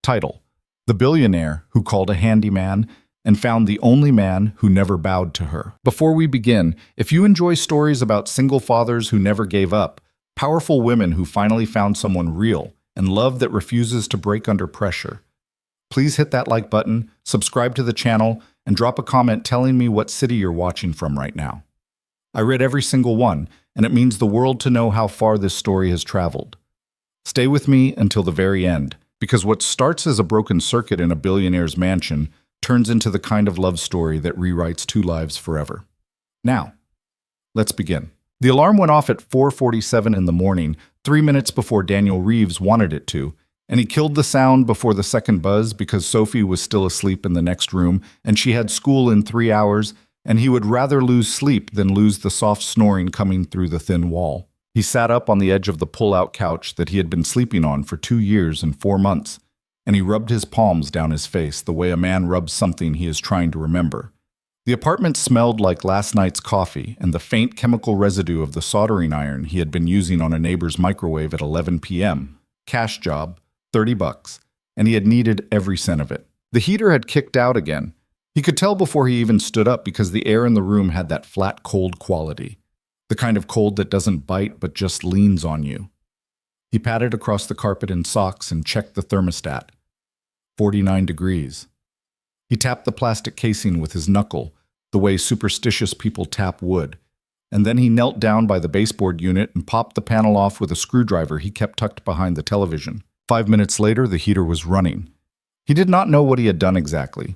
Title: The Billionaire Who Called a Handyman and Found the Only Man Who Never Bowed to Her. Before we begin, if you enjoy stories about single fathers who never gave up, powerful women who finally found someone real, and love that refuses to break under pressure, please hit that like button, subscribe to the channel, and drop a comment telling me what city you're watching from right now. I read every single one, and it means the world to know how far this story has traveled. Stay with me until the very end, because what starts as a broken circuit in a billionaire's mansion turns into the kind of love story that rewrites two lives forever. Now, let's begin. The alarm went off at 4:47 in the morning, 3 minutes before Daniel Reeves wanted it to, and he killed the sound before the second buzz because Sophie was still asleep in the next room and she had school in 3 hours, and he would rather lose sleep than lose the soft snoring coming through the thin wall. He sat up on the edge of the pull-out couch that he had been sleeping on for 2 years and 4 months, and he rubbed his palms down his face the way a man rubs something he is trying to remember. The apartment smelled like last night's coffee and the faint chemical residue of the soldering iron he had been using on a neighbor's microwave at 11 p.m. Cash job, $30, and he had needed every cent of it. The heater had kicked out again. He could tell before he even stood up because the air in the room had that flat, cold quality. The kind of cold that doesn't bite but just leans on you. He patted across the carpet in socks and checked the thermostat. 49 degrees. He tapped the plastic casing with his knuckle, the way superstitious people tap wood, and then he knelt down by the baseboard unit and popped the panel off with a screwdriver he kept tucked behind the television. 5 minutes later, the heater was running. He did not know what he had done exactly.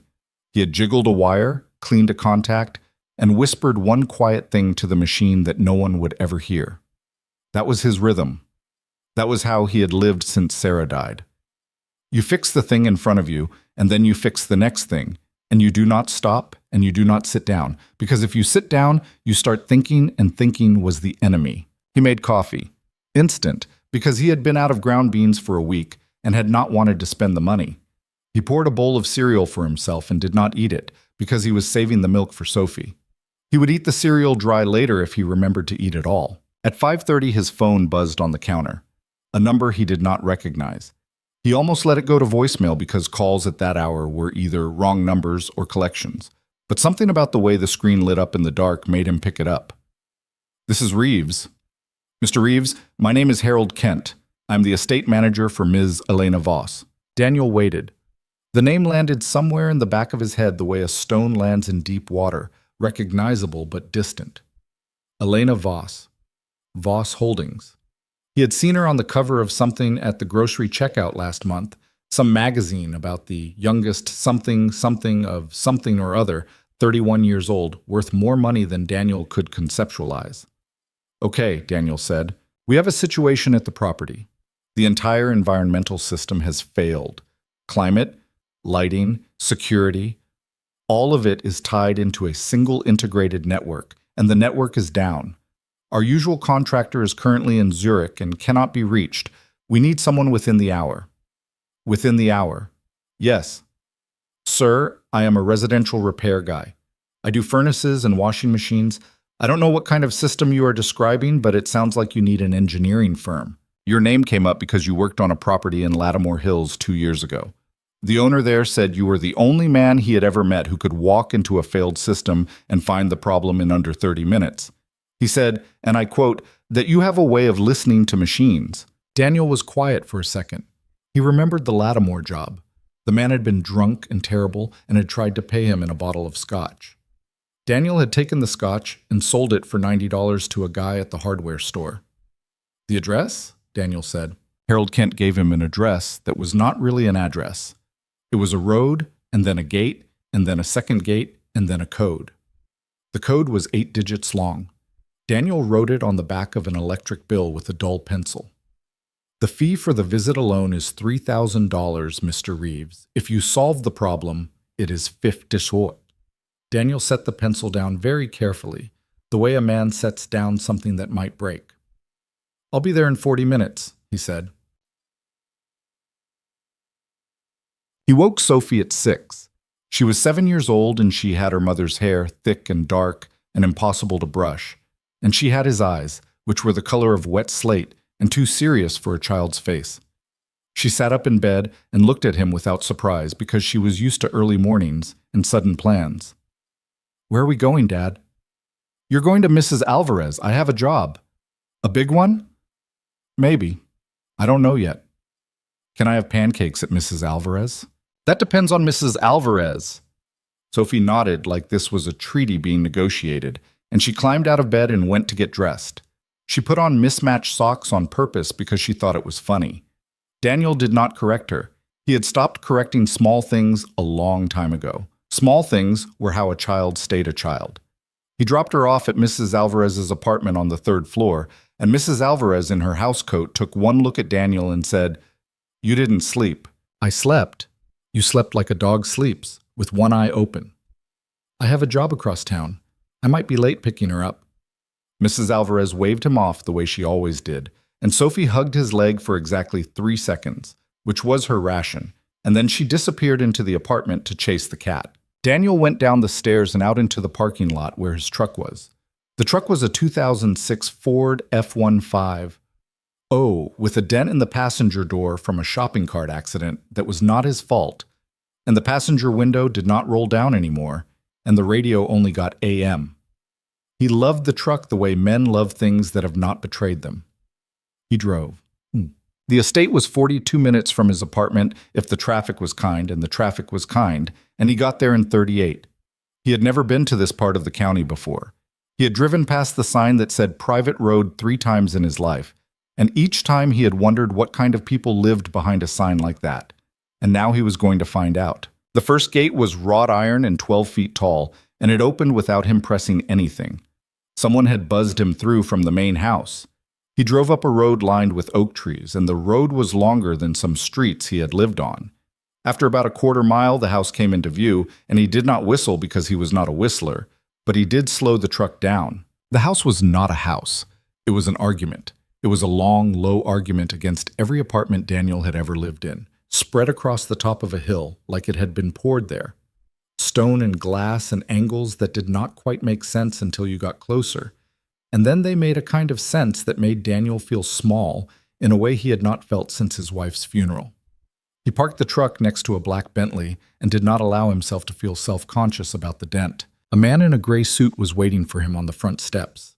He had jiggled a wire, cleaned a contact, and whispered one quiet thing to the machine that no one would ever hear. That was his rhythm. That was how he had lived since Sarah died. You fix the thing in front of you, and then you fix the next thing, and you do not stop, and you do not sit down, because if you sit down, you start thinking, and thinking was the enemy. He made coffee. Instant, because he had been out of ground beans for a week and had not wanted to spend the money. He poured a bowl of cereal for himself and did not eat it, because he was saving the milk for Sophie. He would eat the cereal dry later if he remembered to eat it all. At 5:30, his phone buzzed on the counter, a number he did not recognize. He almost let it go to voicemail because calls at that hour were either wrong numbers or collections, but something about the way the screen lit up in the dark made him pick it up. "This is Reeves." "Mr. Reeves, my name is Harold Kent. I'm the estate manager for Ms. Elena Voss." Daniel waited. The name landed somewhere in the back of his head the way a stone lands in deep water, recognizable but distant. Elena Voss. Voss Holdings. He had seen her on the cover of something at the grocery checkout last month, some magazine about the youngest something of something or other, 31 years old, worth more money than Daniel could conceptualize. "Okay," Daniel said, "we have a situation at the property. The entire environmental system has failed. Climate, lighting, security, all of it is tied into a single integrated network, and the network is down. Our usual contractor is currently in Zurich and cannot be reached. We need someone within the hour." "Within the hour?" "Yes." "Sir, I am a residential repair guy. I do furnaces and washing machines. I don't know what kind of system you are describing, but it sounds like you need an engineering firm. Your name came up because you worked on a property in Lattimore Hills 2 years ago. The owner there said you were the only man he had ever met who could walk into a failed system and find the problem in under 30 minutes. He said, and I quote, that you have a way of listening to machines." Daniel was quiet for a second. He remembered the Lattimore job. The man had been drunk and terrible and had tried to pay him in a bottle of scotch. Daniel had taken the scotch and sold it for $90 to a guy at the hardware store. "The address?" Daniel said. Harold Kent gave him an address that was not really an address. It was a road, and then a gate, and then a second gate, and then a code. The code was 8 digits long. Daniel wrote it on the back of an electric bill with a dull pencil. "The fee for the visit alone is $3,000, Mr. Reeves. If you solve the problem, it is 50 short." Daniel set the pencil down very carefully, the way a man sets down something that might break. "I'll be there in 40 minutes, he said. He woke Sophie at 6. She was 7 years old and she had her mother's hair, thick and dark and impossible to brush. And she had his eyes, which were the color of wet slate and too serious for a child's face. She sat up in bed and looked at him without surprise because she was used to early mornings and sudden plans. "Where are we going, Dad?" "You're going to Mrs. Alvarez. I have a job." "A big one?" "Maybe. I don't know yet." "Can I have pancakes at Mrs. Alvarez?" "That depends on Mrs. Alvarez." Sophie nodded like this was a treaty being negotiated, and she climbed out of bed and went to get dressed. She put on mismatched socks on purpose because she thought it was funny. Daniel did not correct her. He had stopped correcting small things a long time ago. Small things were how a child stayed a child. He dropped her off at Mrs. Alvarez's apartment on the 3rd floor, and Mrs. Alvarez in her housecoat took one look at Daniel and said, "You didn't sleep." "I slept." "You slept like a dog sleeps, with one eye open." "I have a job across town. I might be late picking her up." Mrs. Alvarez waved him off the way she always did, and Sophie hugged his leg for exactly 3 seconds, which was her ration, and then she disappeared into the apartment to chase the cat. Daniel went down the stairs and out into the parking lot where his truck was. The truck was a 2006 Ford F-15. With a dent in the passenger door from a shopping cart accident that was not his fault, and the passenger window did not roll down anymore, and the radio only got AM. He loved the truck the way men love things that have not betrayed them. He drove. The estate was 42 minutes from his apartment if the traffic was kind, and the traffic was kind, and he got there in 38. He had never been to this part of the county before. He had driven past the sign that said private road 3 times in his life, and each time he had wondered what kind of people lived behind a sign like that. And now he was going to find out. The first gate was wrought iron and 12 feet tall, and it opened without him pressing anything. Someone had buzzed him through from the main house. He drove up a road lined with oak trees, and the road was longer than some streets he had lived on. After about a quarter mile, the house came into view, and he did not whistle because he was not a whistler, but he did slow the truck down. The house was not a house. It was an argument. It was a long, low argument against every apartment Daniel had ever lived in, spread across the top of a hill like it had been poured there. Stone and glass and angles that did not quite make sense until you got closer. And then they made a kind of sense that made Daniel feel small in a way he had not felt since his wife's funeral. He parked the truck next to a black Bentley and did not allow himself to feel self-conscious about the dent. A man in a gray suit was waiting for him on the front steps.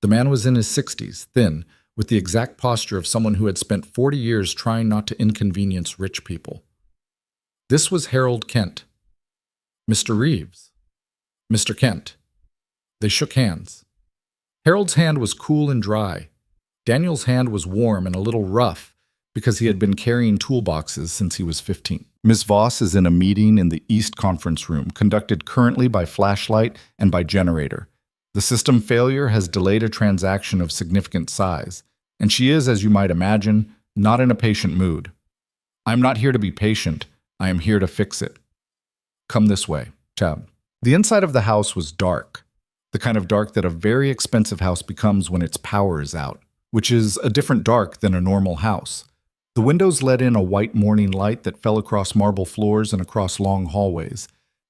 The man was in his 60s, thin, with the exact posture of someone who had spent 40 years trying not to inconvenience rich people. This was Harold Kent. "Mr. Reeves." "Mr. Kent." They shook hands. Harold's hand was cool and dry. Daniel's hand was warm and a little rough because he had been carrying toolboxes since he was 15. Ms. Voss is in a meeting in the East Conference Room, conducted currently by flashlight and by generator. The system failure has delayed a transaction of significant size, and she is, as you might imagine, not in a patient mood. "I am not here to be patient. I am here to fix it. Come this way." Tab. The inside of the house was dark, the kind of dark that a very expensive house becomes when its power is out, which is a different dark than a normal house. The windows let in a white morning light that fell across marble floors and across long hallways,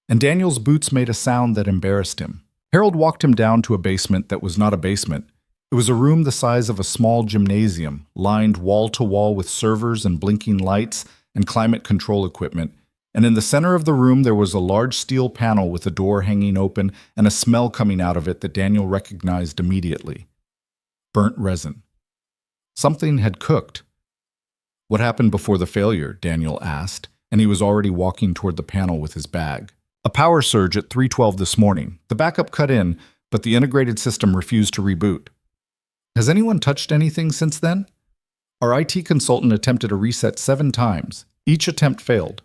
and Daniel's boots made a sound that embarrassed him. Harold walked him down to a basement that was not a basement. It was a room the size of a small gymnasium, lined wall to wall with servers and blinking lights and climate control equipment, and in the center of the room there was a large steel panel with a door hanging open and a smell coming out of it that Daniel recognized immediately. Burnt resin. Something had cooked. "What happened before the failure?" Daniel asked, and he was already walking toward the panel with his bag. "A power surge at 3:12 this morning. The backup cut in, but the integrated system refused to reboot." "Has anyone touched anything since then?" "Our IT consultant attempted a reset 7 times. Each attempt failed."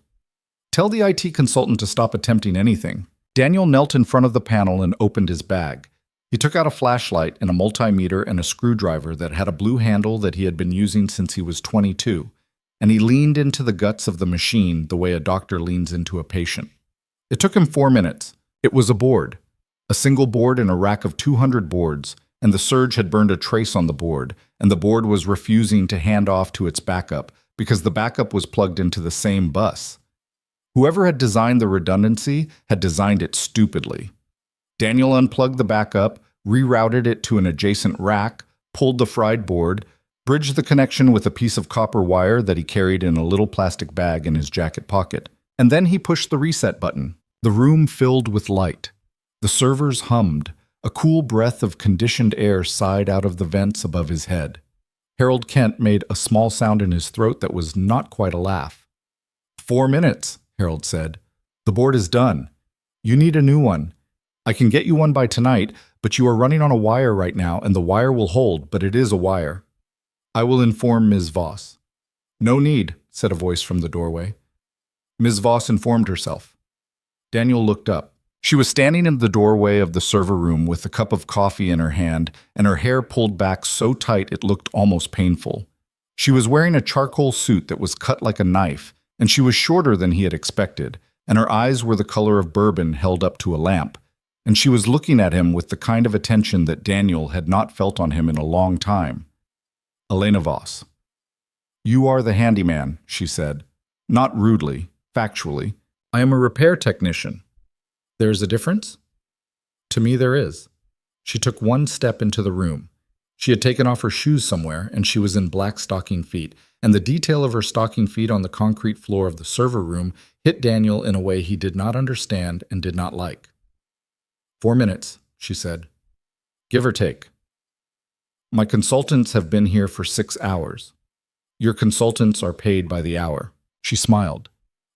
"Tell the IT consultant to stop attempting anything." Daniel knelt in front of the panel and opened his bag. He took out a flashlight and a multimeter and a screwdriver that had a blue handle that he had been using since he was 22, and he leaned into the guts of the machine the way a doctor leans into a patient. It took him 4 minutes. It was a board, a single board in a rack of 200 boards, and the surge had burned a trace on the board, and the board was refusing to hand off to its backup because the backup was plugged into the same bus. Whoever had designed the redundancy had designed it stupidly. Daniel unplugged the backup, rerouted it to an adjacent rack, pulled the fried board, bridged the connection with a piece of copper wire that he carried in a little plastic bag in his jacket pocket, and then he pushed the reset button. The room filled with light. The servers hummed. A cool breath of conditioned air sighed out of the vents above his head. Harold Kent made a small sound in his throat that was not quite a laugh. 4 minutes, Harold said. The board is done. You need a new one. I can get you one by tonight, but you are running on a wire right now, and the wire will hold, but it is a wire. I will inform Ms. Voss. No need, said a voice from the doorway. Ms. Voss informed herself. Daniel looked up. She was standing in the doorway of the server room with a cup of coffee in her hand and her hair pulled back so tight it looked almost painful. She was wearing a charcoal suit that was cut like a knife, and she was shorter than he had expected, and her eyes were the color of bourbon held up to a lamp, and she was looking at him with the kind of attention that Daniel had not felt on him in a long time. Elena Voss. You are the handyman, she said, not rudely, factually. I am a repair technician. There is a difference? To me, there is. She took one step into the room. She had taken off her shoes somewhere, and she was in black stocking feet, and the detail of her stocking feet on the concrete floor of the server room hit Daniel in a way he did not understand and did not like. 4 minutes, she said. Give or take. My consultants have been here for 6 hours. Your consultants are paid by the hour. She smiled.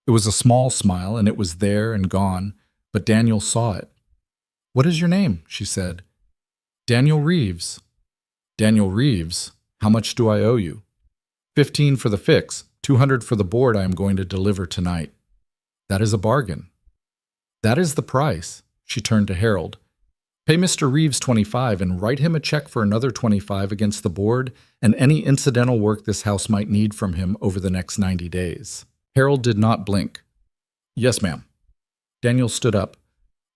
It was a small smile, and it was there and gone, but Daniel saw it. What is your name? She said. Daniel Reeves. Daniel Reeves, how much do I owe you? 15 for the fix, 200 for the board I am going to deliver tonight. That is a bargain. That is the price. She turned to Harold. Pay Mr. Reeves 25 and write him a check for another 25 against the board and any incidental work this house might need from him over the next 90 days. Harold did not blink. Yes, ma'am. Daniel stood up.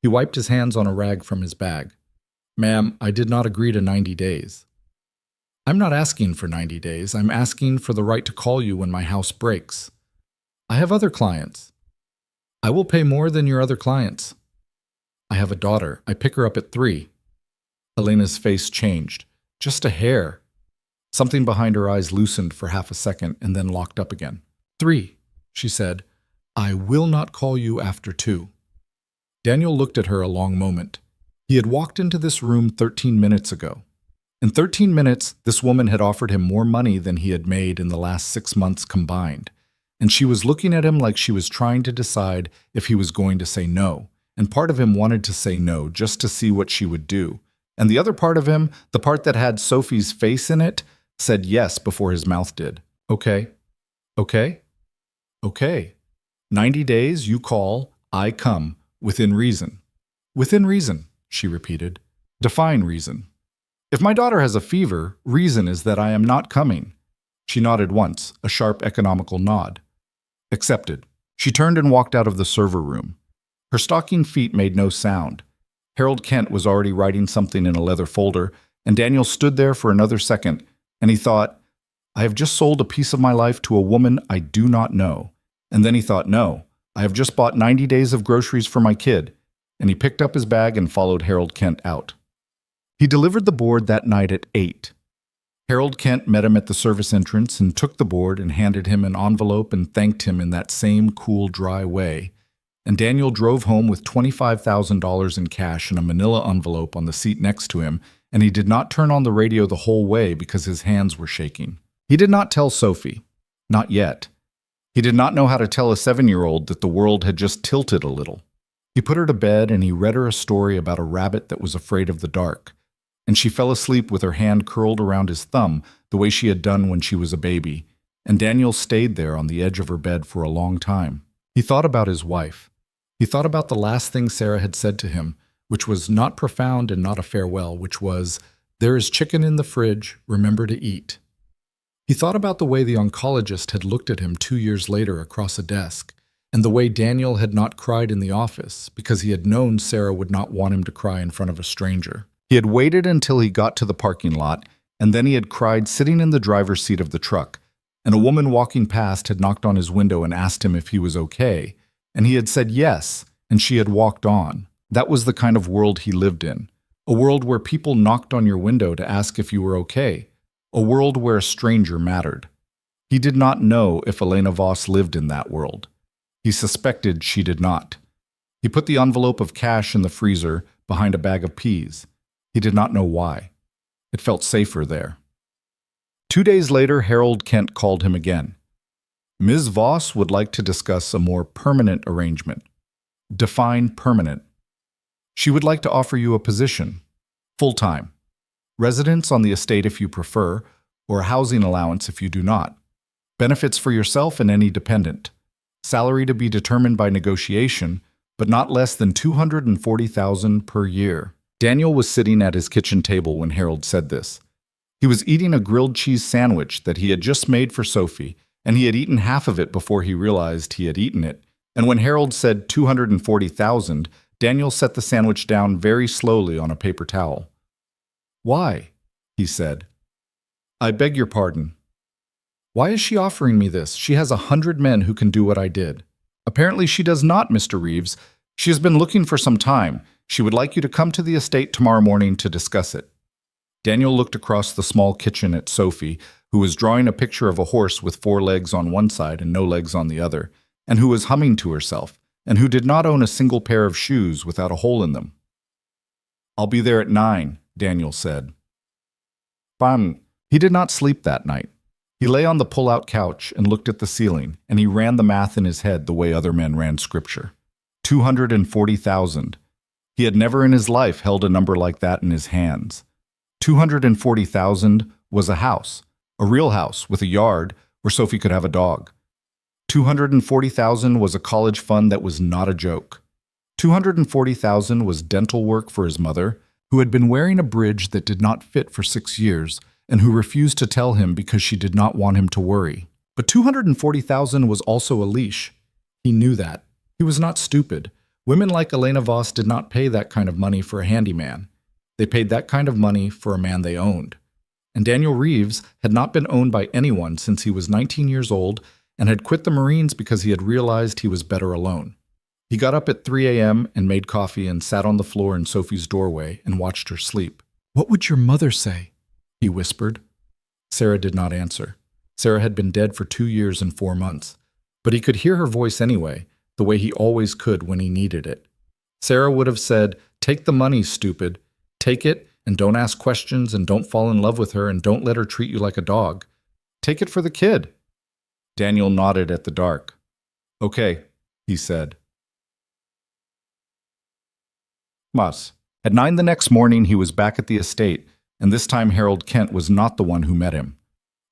He wiped his hands on a rag from his bag. Ma'am, I did not agree to 90 days. I'm not asking for 90 days. I'm asking for the right to call you when my house breaks. I have other clients. I will pay more than your other clients. I have a daughter. I pick her up at 3. Elena's face changed. Just a hair. Something behind her eyes loosened for half a second and then locked up again. 3, she said. I will not call you after 2. Daniel looked at her a long moment. He had walked into this room 13 minutes ago. In 13 minutes, this woman had offered him more money than he had made in the last 6 months combined. And she was looking at him like she was trying to decide if he was going to say no. And part of him wanted to say no just to see what she would do. And the other part of him, the part that had Sophie's face in it, said yes before his mouth did. Okay. Okay. Okay. 90 days, you call, I come, within reason. Within reason, she repeated. Define reason. If my daughter has a fever, reason is that I am not coming. She nodded once, a sharp economical nod. Accepted. She turned and walked out of the server room. Her stocking feet made no sound. Harold Kent was already writing something in a leather folder, and Daniel stood there for another second, and he thought, I have just sold a piece of my life to a woman I do not know. And then he thought, no, I have just bought 90 days of groceries for my kid, and he picked up his bag and followed Harold Kent out. He delivered the board that night at 8. Harold Kent met him at the service entrance and took the board and handed him an envelope and thanked him in that same cool, dry way. And Daniel drove home with $25,000 in cash in a manila envelope on the seat next to him, and he did not turn on the radio the whole way because his hands were shaking. He did not tell Sophie. Not yet. He did not know how to tell a 7-year-old that the world had just tilted a little. He put her to bed and he read her a story about a rabbit that was afraid of the dark. And she fell asleep with her hand curled around his thumb the way she had done when she was a baby. And Daniel stayed there on the edge of her bed for a long time. He thought about his wife. He thought about the last thing Sarah had said to him, which was not profound and not a farewell, which was, there is chicken in the fridge, remember to eat. He thought about the way the oncologist had looked at him 2 years later across a desk, and the way Daniel had not cried in the office because he had known Sarah would not want him to cry in front of a stranger. He had waited until he got to the parking lot, and then he had cried sitting in the driver's seat of the truck, and a woman walking past had knocked on his window and asked him if he was okay, and he had said yes, and she had walked on. That was the kind of world he lived in, a world where people knocked on your window to ask if you were okay, a world where a stranger mattered. He did not know if Elena Voss lived in that world. He suspected she did not. He put the envelope of cash in the freezer behind a bag of peas. He did not know why. It felt safer there. 2 days later, Harold Kent called him again. Ms. Voss would like to discuss a more permanent arrangement. Define permanent. She would like to offer you a position, full-time, residence on the estate if you prefer, or a housing allowance if you do not, benefits for yourself and any dependent, salary to be determined by negotiation, but not less than $240,000 per year. Daniel was sitting at his kitchen table when Harold said this. He was eating a grilled cheese sandwich that he had just made for Sophie, and he had eaten half of it before he realized he had eaten it. And when Harold said $240,000, Daniel set the sandwich down very slowly on a paper towel. Why? He said. I beg your pardon. Why is she offering me this? She has 100 men who can do what I did. Apparently she does not, Mr. Reeves. She has been looking for some time. She would like you to come to the estate tomorrow morning to discuss it. Daniel looked across the small kitchen at Sophie, who was drawing a picture of a horse with 4 legs on one side and no legs on the other, and who was humming to herself, and who did not own a single pair of shoes without a hole in them. I'll be there at 9, Daniel said. Fine. He did not sleep that night. He lay on the pull-out couch and looked at the ceiling, and he ran the math in his head the way other men ran scripture. 240,000. He had never in his life held a number like that in his hands. 240,000 was a house, a real house with a yard where Sophie could have a dog. 240,000 was a college fund that was not a joke. 240,000 was dental work for his mother, who had been wearing a bridge that did not fit for 6 years and who refused to tell him because she did not want him to worry. But 240,000 was also a leash. He knew that. He was not stupid. Women like Elena Voss did not pay that kind of money for a handyman. They paid that kind of money for a man they owned. And Daniel Reeves had not been owned by anyone since he was 19 years old and had quit the Marines because he had realized he was better alone. He got up at 3 a.m. and made coffee and sat on the floor in Sophie's doorway and watched her sleep. What would your mother say? He whispered. Sarah did not answer. Sarah had been dead for 2 years and 4 months, but he could hear her voice anyway, the way he always could when he needed it. Sarah would have said, "Take the money, stupid. Take it, and don't ask questions, and don't fall in love with her, and don't let her treat you like a dog. Take it for the kid." Daniel nodded at the dark. "Okay," he said. Mas. At 9 the next morning, he was back at the estate, and this time Harold Kent was not the one who met him.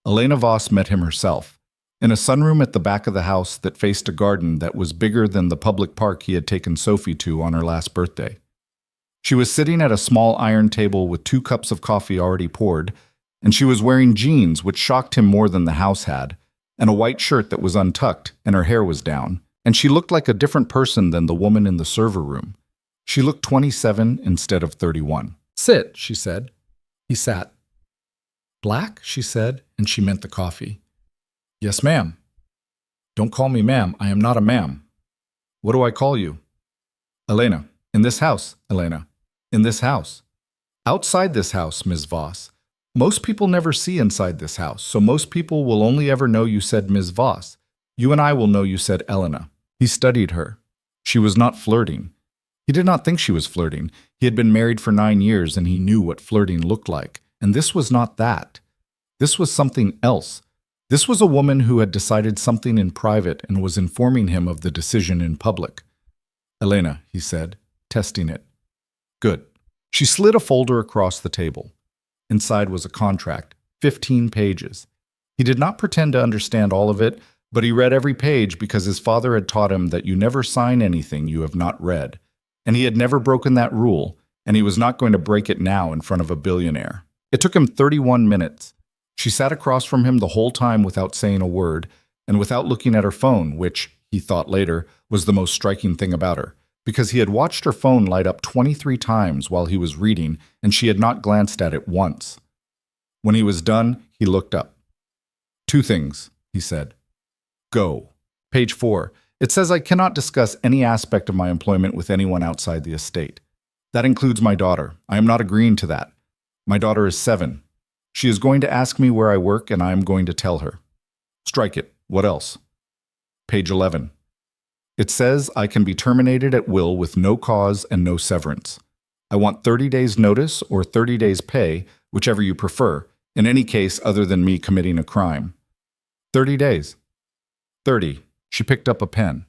Elena Voss met him herself, in a sunroom at the back of the house that faced a garden that was bigger than the public park he had taken Sophie to on her last birthday. She was sitting at a small iron table with 2 cups of coffee already poured, and she was wearing jeans which shocked him more than the house had, and a white shirt that was untucked, and her hair was down, and she looked like a different person than the woman in the server room. She looked 27 instead of 31. "Sit," she said. He sat. "Black?" she said, and she meant the coffee. "Yes, ma'am." "Don't call me ma'am. I am not a ma'am." "What do I call you?" "Elena. In this house, Elena. In this house." "Outside this house, Ms. Voss. Most people never see inside this house, so most people will only ever know you said Ms. Voss. You and I will know you said Elena." He studied her. She was not flirting. He did not think she was flirting. He had been married for 9 years and he knew what flirting looked like. And this was not that. This was something else. This was a woman who had decided something in private and was informing him of the decision in public. "Elena," he said, testing it. "Good." She slid a folder across the table. Inside was a contract, 15 pages. He did not pretend to understand all of it, but he read every page because his father had taught him that you never sign anything you have not read. And he had never broken that rule, and he was not going to break it now in front of a billionaire. It took him 31 minutes. She sat across from him the whole time without saying a word, and without looking at her phone, which, he thought later, was the most striking thing about her, because he had watched her phone light up 23 times while he was reading, and she had not glanced at it once. When he was done, he looked up. "2 things," he said. "Go." Page 4. It says I cannot discuss any aspect of my employment with anyone outside the estate. That includes my daughter. I am not agreeing to that. My daughter is 7. She is going to ask me where I work, and I am going to tell her. Strike it. What else? Page 11. It says I can be terminated at will with no cause and no severance. I want 30 days notice or 30 days pay, whichever you prefer, in any case other than me committing a crime. 30 days. 30. She picked up a pen.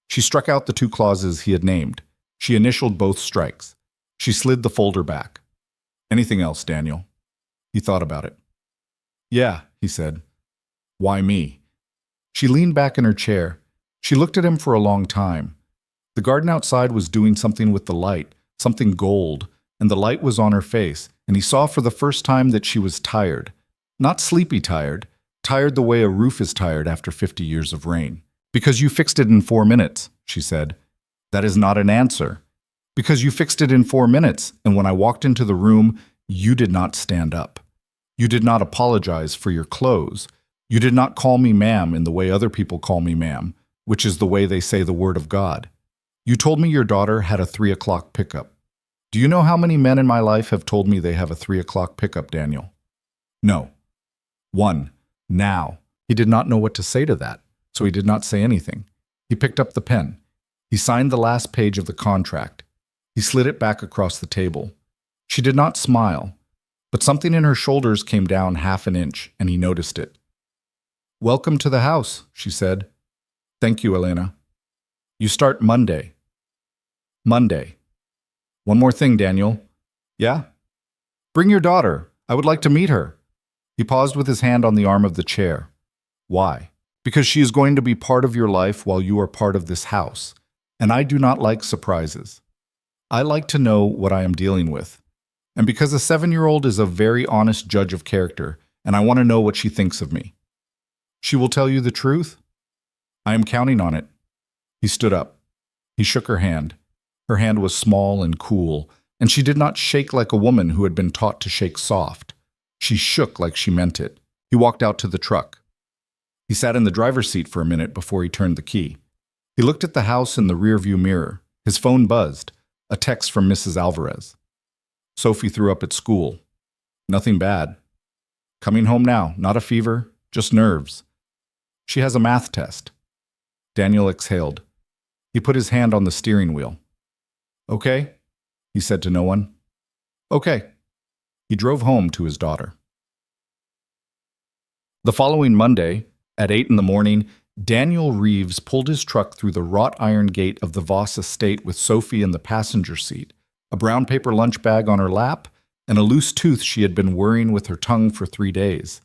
She struck out the 2 clauses he had named. She initialed both strikes. She slid the folder back. Anything else, Daniel? He thought about it. Yeah, he said. Why me? She leaned back in her chair. She looked at him for a long time. The garden outside was doing something with the light, something gold, and the light was on her face, and he saw for the first time that she was tired. Not sleepy tired, tired the way a roof is tired after 50 years of rain. Because you fixed it in 4 minutes, she said. That is not an answer. Because you fixed it in 4 minutes, and when I walked into the room, you did not stand up. You did not apologize for your clothes. You did not call me ma'am in the way other people call me ma'am, which is the way they say the word of God. You told me your daughter had a 3 o'clock pickup. Do you know how many men in my life have told me they have a 3 o'clock pickup, Daniel? No. 1. Now. He did not know what to say to that, so he did not say anything. He picked up the pen. He signed the last page of the contract. He slid it back across the table. She did not smile, but something in her shoulders came down half an inch, and he noticed it. Welcome to the house, she said. Thank you, Elena. You start Monday. Monday. One more thing, Daniel. Yeah? Bring your daughter. I would like to meet her. He paused with his hand on the arm of the chair. Why? Because she is going to be part of your life while you are part of this house. And I do not like surprises. I like to know what I am dealing with. And because a 7-year-old is a very honest judge of character, and I want to know what she thinks of me. She will tell you the truth? I am counting on it. He stood up. He shook her hand. Her hand was small and cool, and she did not shake like a woman who had been taught to shake soft. She shook like she meant it. He walked out to the truck. He sat in the driver's seat for a minute before he turned the key. He looked at the house in the rearview mirror. His phone buzzed. A text from Mrs. Alvarez. Sophie threw up at school. Nothing bad. Coming home now, not a fever, just nerves. She has a math test. Daniel exhaled. He put his hand on the steering wheel. Okay, he said to no one. Okay. He drove home to his daughter. The following Monday, at 8 in the morning, Daniel Reeves pulled his truck through the wrought iron gate of the Voss estate with Sophie in the passenger seat, a brown paper lunch bag on her lap, and a loose tooth she had been worrying with her tongue for 3 days.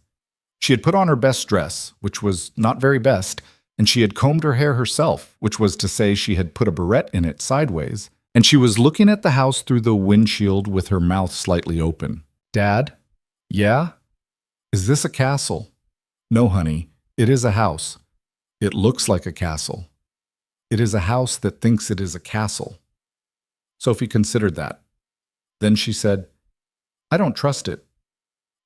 She had put on her best dress, which was not very best, and she had combed her hair herself, which was to say she had put a barrette in it sideways, and she was looking at the house through the windshield with her mouth slightly open. Dad? Yeah? Is this a castle? No, honey, it is a house. It looks like a castle. It is a house that thinks it is a castle. Sophie considered that. Then she said, I don't trust it.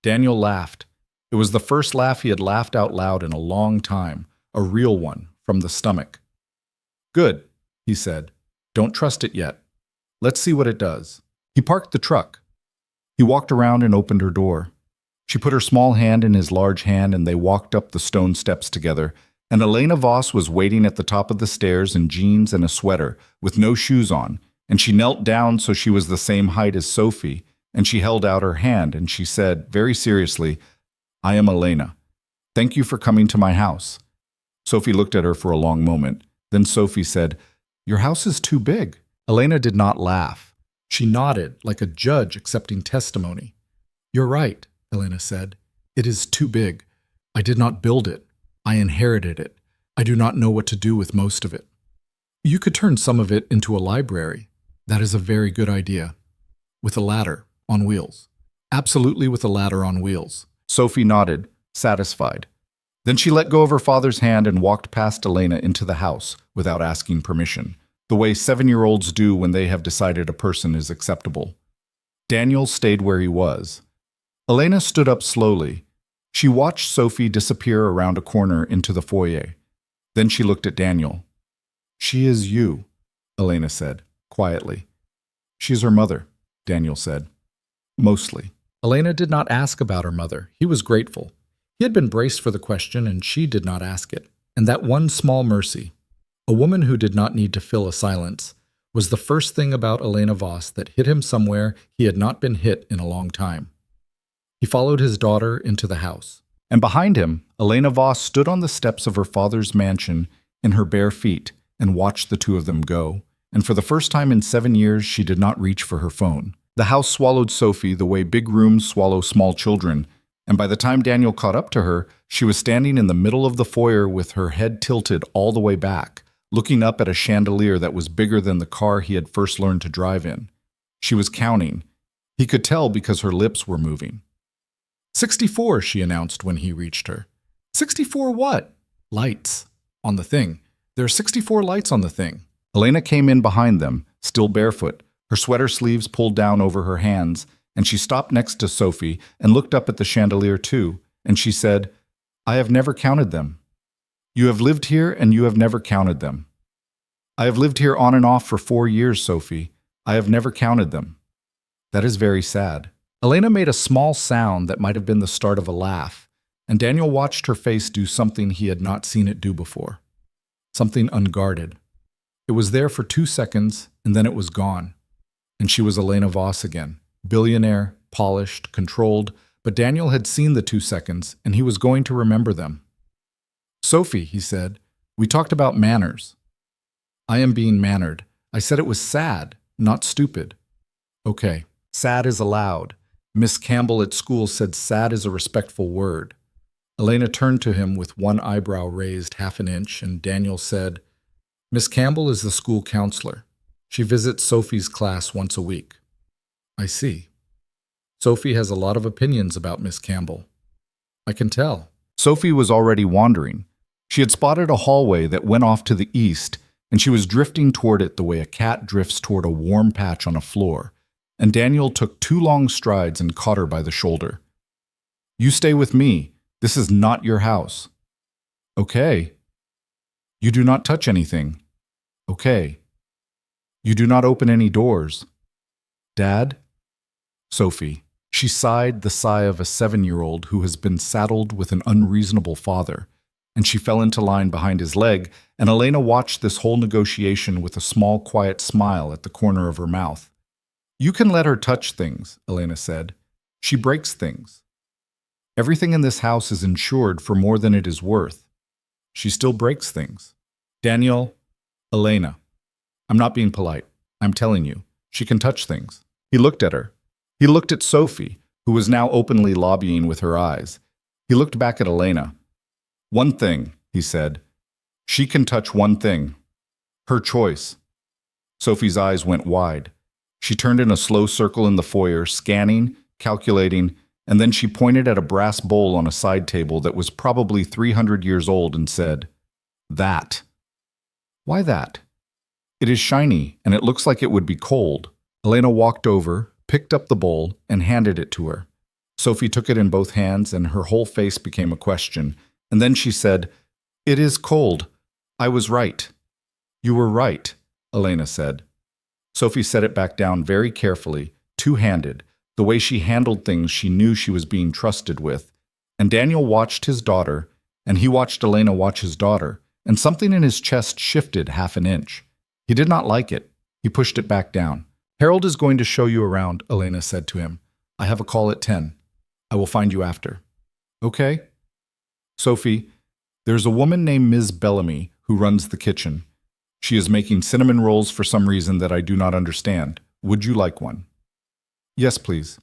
Daniel laughed. It was the first laugh he had laughed out loud in a long time, a real one, from the stomach. Good, he said. Don't trust it yet. Let's see what it does. He parked the truck. He walked around and opened her door. She put her small hand in his large hand and they walked up the stone steps together, and Elena Voss was waiting at the top of the stairs in jeans and a sweater, with no shoes on, and she knelt down so she was the same height as Sophie, and she held out her hand and she said, very seriously, I am Elena. Thank you for coming to my house. Sophie looked at her for a long moment. Then Sophie said, Your house is too big. Elena did not laugh. She nodded like a judge accepting testimony. You're right, Elena said. It is too big. I did not build it. I inherited it. I do not know what to do with most of it. You could turn some of it into a library. That is a very good idea. With a ladder on wheels. Absolutely with a ladder on wheels. Sophie nodded, satisfied. Then she let go of her father's hand and walked past Elena into the house without asking permission, the way 7-year-olds do when they have decided a person is acceptable. Daniel stayed where he was. Elena stood up slowly. She watched Sophie disappear around a corner into the foyer. Then she looked at Daniel. She is you, Elena said, quietly. She is her mother, Daniel said. Mostly. Elena did not ask about her mother. He was grateful. He had been braced for the question, and she did not ask it. And that one small mercy, a woman who did not need to fill a silence, was the first thing about Elena Voss that hit him somewhere he had not been hit in a long time. He followed his daughter into the house. And behind him, Elena Voss stood on the steps of her father's mansion in her bare feet and watched the two of them go. And for the first time in 7 years, she did not reach for her phone. The house swallowed Sophie the way big rooms swallow small children, and by the time Daniel caught up to her, she was standing in the middle of the foyer with her head tilted all the way back, looking up at a chandelier that was bigger than the car he had first learned to drive in. She was counting. He could tell because her lips were moving. 64, she announced when he reached her. 64 what? Lights. On the thing. There are 64 lights on the thing. Elena came in behind them, still barefoot, her sweater sleeves pulled down over her hands, and she stopped next to Sophie and looked up at the chandelier too, and she said, I have never counted them. You have lived here and you have never counted them. I have lived here on and off for 4 years, Sophie. I have never counted them. That is very sad. Elena made a small sound that might have been the start of a laugh, and Daniel watched her face do something he had not seen it do before. Something unguarded. It was there for 2 seconds, and then it was gone. And she was Elena Voss again. Billionaire, polished, controlled, but Daniel had seen the 2 seconds, and he was going to remember them. Sophie, he said, we talked about manners. I am being mannered. I said it was sad, not stupid. Okay, sad is allowed. Miss Campbell at school said sad is a respectful word. Elena turned to him with one eyebrow raised half an inch, and Daniel said, Miss Campbell is the school counselor. She visits Sophie's class once a week. I see. Sophie has a lot of opinions about Miss Campbell. I can tell. Sophie was already wandering. She had spotted a hallway that went off to the east, and she was drifting toward it the way a cat drifts toward a warm patch on a floor, and Daniel took 2 long strides and caught her by the shoulder. You stay with me. This is not your house. Okay. You do not touch anything. Okay. You do not open any doors. Dad? Sophie. She sighed the sigh of a 7-year-old who has been saddled with an unreasonable father, and she fell into line behind his leg, and Elena watched this whole negotiation with a small, quiet smile at the corner of her mouth. You can let her touch things, Elena said. She breaks things. Everything in this house is insured for more than it is worth. She still breaks things. Daniel, Elena. I'm not being polite. I'm telling you. She can touch things. He looked at her. He looked at Sophie, who was now openly lobbying with her eyes. He looked back at Elena. One thing, he said. She can touch one thing. Her choice. Sophie's eyes went wide. She turned in a slow circle in the foyer, scanning, calculating, and then she pointed at a brass bowl on a side table that was probably 300 years old and said, That. Why that? It is shiny, and it looks like it would be cold. Elena walked over, picked up the bowl, and handed it to her. Sophie took it in both hands, and her whole face became a question. And then she said, It is cold. I was right. You were right, Elena said. Sophie set it back down very carefully, two-handed, the way she handled things she knew she was being trusted with. And Daniel watched his daughter, and he watched Elena watch his daughter, and something in his chest shifted half an inch. He did not like it. He pushed it back down. Harold is going to show you around, Elena said to him. I have a call at 10. I will find you after. Okay? Sophie, there's a woman named Ms. Bellamy who runs the kitchen. She is making cinnamon rolls for some reason that I do not understand. Would you like one? Yes, please.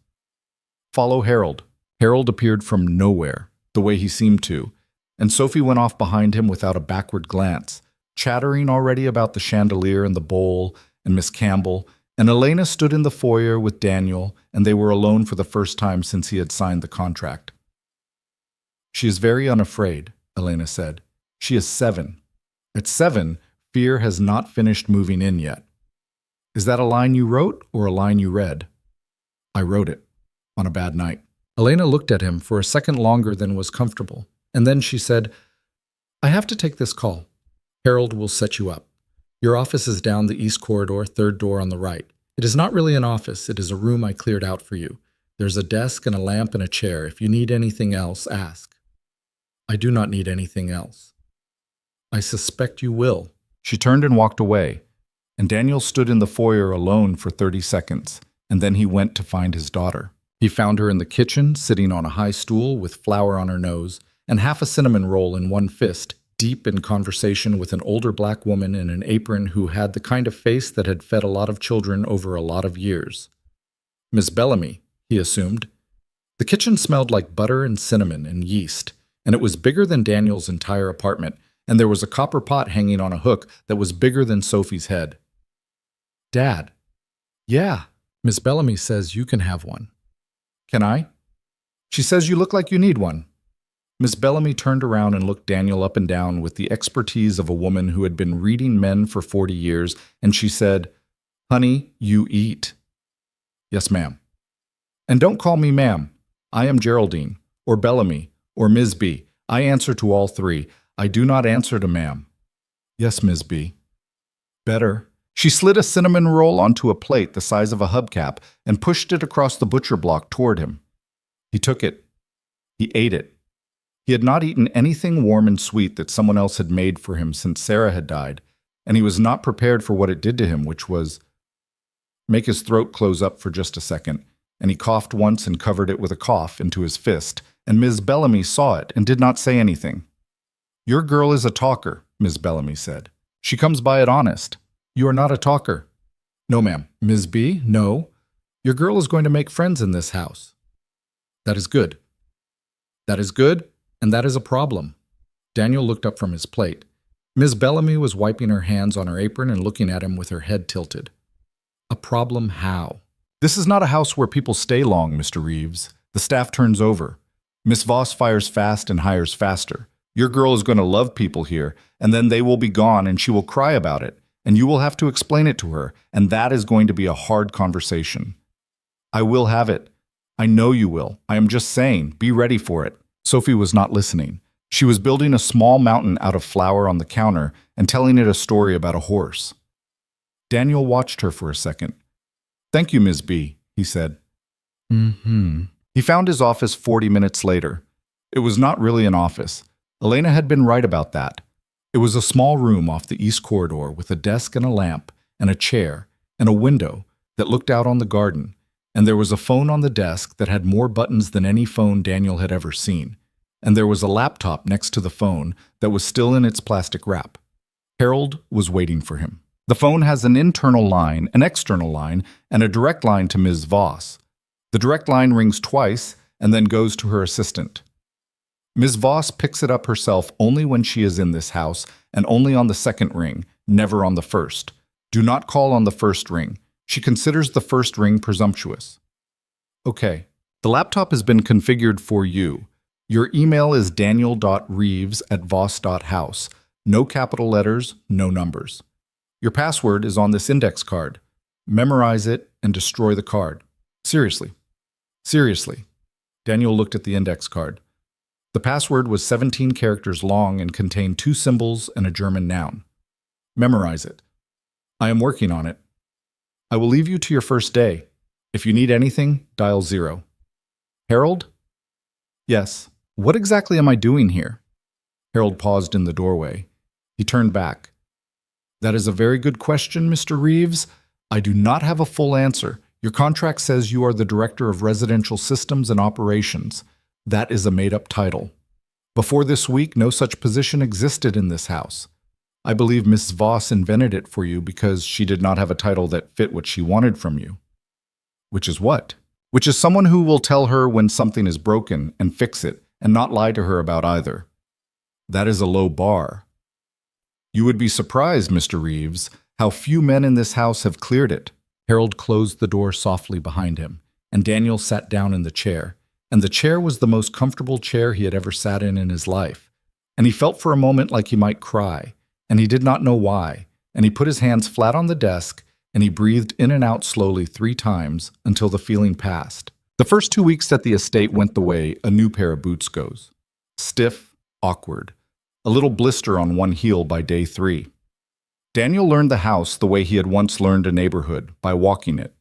Follow Harold. Harold appeared from nowhere, the way he seemed to, and Sophie went off behind him without a backward glance, chattering already about the chandelier and the bowl and Miss Campbell, and Elena stood in the foyer with Daniel, and they were alone for the first time since he had signed the contract. She is very unafraid, Elena said. She is 7. At 7, fear has not finished moving in yet. Is that a line you wrote or a line you read? I wrote it. On a bad night. Elena looked at him for a second longer than was comfortable, and then she said, I have to take this call. Harold will set you up. Your office is down the east corridor, 3rd door on the right. It is not really an office, it is a room I cleared out for you. There's a desk and a lamp and a chair. If you need anything else, ask. I do not need anything else. I suspect you will. She turned and walked away, and Daniel stood in the foyer alone for 30 seconds, and then he went to find his daughter. He found her in the kitchen, sitting on a high stool with flour on her nose and half a cinnamon roll in one fist, deep in conversation with an older black woman in an apron who had the kind of face that had fed a lot of children over a lot of years. Miss Bellamy, he assumed. The kitchen smelled like butter and cinnamon and yeast, and it was bigger than Daniel's entire apartment, and there was a copper pot hanging on a hook that was bigger than Sophie's head. Dad. Yeah, Miss Bellamy says you can have one. Can I? She says you look like you need one. Miss Bellamy turned around and looked Daniel up and down with the expertise of a woman who had been reading men for 40 years, and she said, Honey, you eat. Yes, ma'am. And don't call me ma'am. I am Geraldine, or Bellamy, or Ms. B. I answer to all three. I do not answer to ma'am. Yes, Ms. B. Better. She slid a cinnamon roll onto a plate the size of a hubcap and pushed it across the butcher block toward him. He took it. He ate it. He had not eaten anything warm and sweet that someone else had made for him since Sarah had died, and he was not prepared for what it did to him, which was make his throat close up for just a second, and he coughed once and covered it with a cough into his fist, and Ms. Bellamy saw it and did not say anything. Your girl is a talker, Ms. Bellamy said. She comes by it honest. You are not a talker. No, ma'am. Ms. B, no. Your girl is going to make friends in this house. That is good. That is good, and that is a problem. Daniel looked up from his plate. Ms. Bellamy was wiping her hands on her apron and looking at him with her head tilted. A problem how? This is not a house where people stay long, Mr. Reeves. The staff turns over. Miss Voss fires fast and hires faster. Your girl is going to love people here, and then they will be gone and she will cry about it, and you will have to explain it to her, and that is going to be a hard conversation. I will have it. I know you will. I am just saying, be ready for it. Sophie was not listening. She was building a small mountain out of flour on the counter and telling it a story about a horse. Daniel watched her for a second. Thank you, Ms. B, he said. He found his office 40 minutes later. It was not really an office. Elena had been right about that. It was a small room off the east corridor with a desk and a lamp and a chair and a window that looked out on the garden, and there was a phone on the desk that had more buttons than any phone Daniel had ever seen, and there was a laptop next to the phone that was still in its plastic wrap. Harold was waiting for him. The phone has an internal line, an external line, and a direct line to Ms. Voss. The direct line rings twice and then goes to her assistant. Ms. Voss picks it up herself only when she is in this house and only on the second ring, never on the first. Do not call on the first ring. She considers the first ring presumptuous. Okay, the laptop has been configured for you. Your email is daniel.reeves@voss.house. No capital letters, no numbers. Your password is on this index card. Memorize it and destroy the card. Seriously. Seriously. Daniel looked at the index card. The password was 17 characters long and contained 2 symbols and a German noun. Memorize it. I am working on it. I will leave you to your first day. If you need anything, dial 0. Harold? Yes. What exactly am I doing here? Harold paused in the doorway. He turned back. That is a very good question, Mr. Reeves. I do not have a full answer. Your contract says you are the Director of Residential Systems and Operations. That is a made-up title. Before this week, no such position existed in this house. I believe Miss Voss invented it for you because she did not have a title that fit what she wanted from you. Which is what? Which is someone who will tell her when something is broken and fix it, and not lie to her about either. That is a low bar. You would be surprised, Mr. Reeves, how few men in this house have cleared it. Harold closed the door softly behind him, and Daniel sat down in the chair, and the chair was the most comfortable chair he had ever sat in his life. And he felt for a moment like he might cry, and he did not know why, and he put his hands flat on the desk, and he breathed in and out slowly 3 times until the feeling passed. The first 2 weeks at the estate went the way a new pair of boots goes. Stiff, awkward, a little blister on one heel by day 3. Daniel learned the house the way he had once learned a neighborhood, by walking it.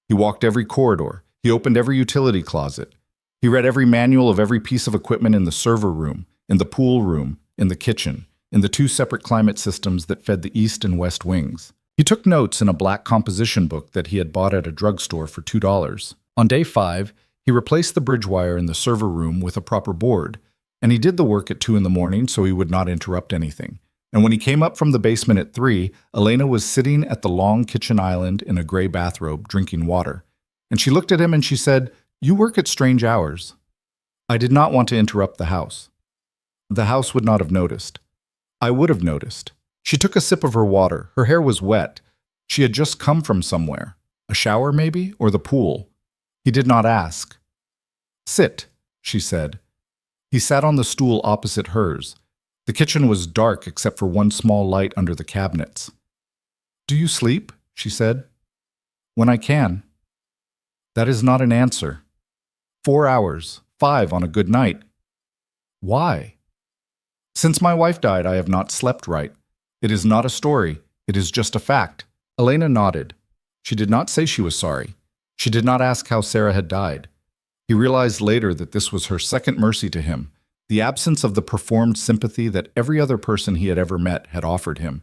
He walked every corridor. He opened every utility closet. He read every manual of every piece of equipment in the server room, in the pool room, in the kitchen, in the two separate climate systems that fed the east and west wings. He took notes in a black composition book that he had bought at a drugstore for $2. On day 5, he replaced the bridge wire in the server room with a proper board, and he did the work at 2 in the morning so he would not interrupt anything. And when he came up from the basement at 3, Elena was sitting at the long kitchen island in a gray bathrobe, drinking water. And she looked at him and she said, "You work at strange hours." I did not want to interrupt the house. The house would not have noticed. I would have noticed. She took a sip of her water. Her hair was wet. She had just come from somewhere. A shower, maybe, or the pool. He did not ask. "Sit," she said. He sat on the stool opposite hers. The kitchen was dark except for one small light under the cabinets. "Do you sleep?" she said. "When I can." That is not an answer. 4 hours, 5 on a good night. Why? Since my wife died, I have not slept right. It is not a story. It is just a fact. Elena nodded. She did not say she was sorry. She did not ask how Sarah had died. He realized later that this was her second mercy to him, the absence of the performed sympathy that every other person he had ever met had offered him.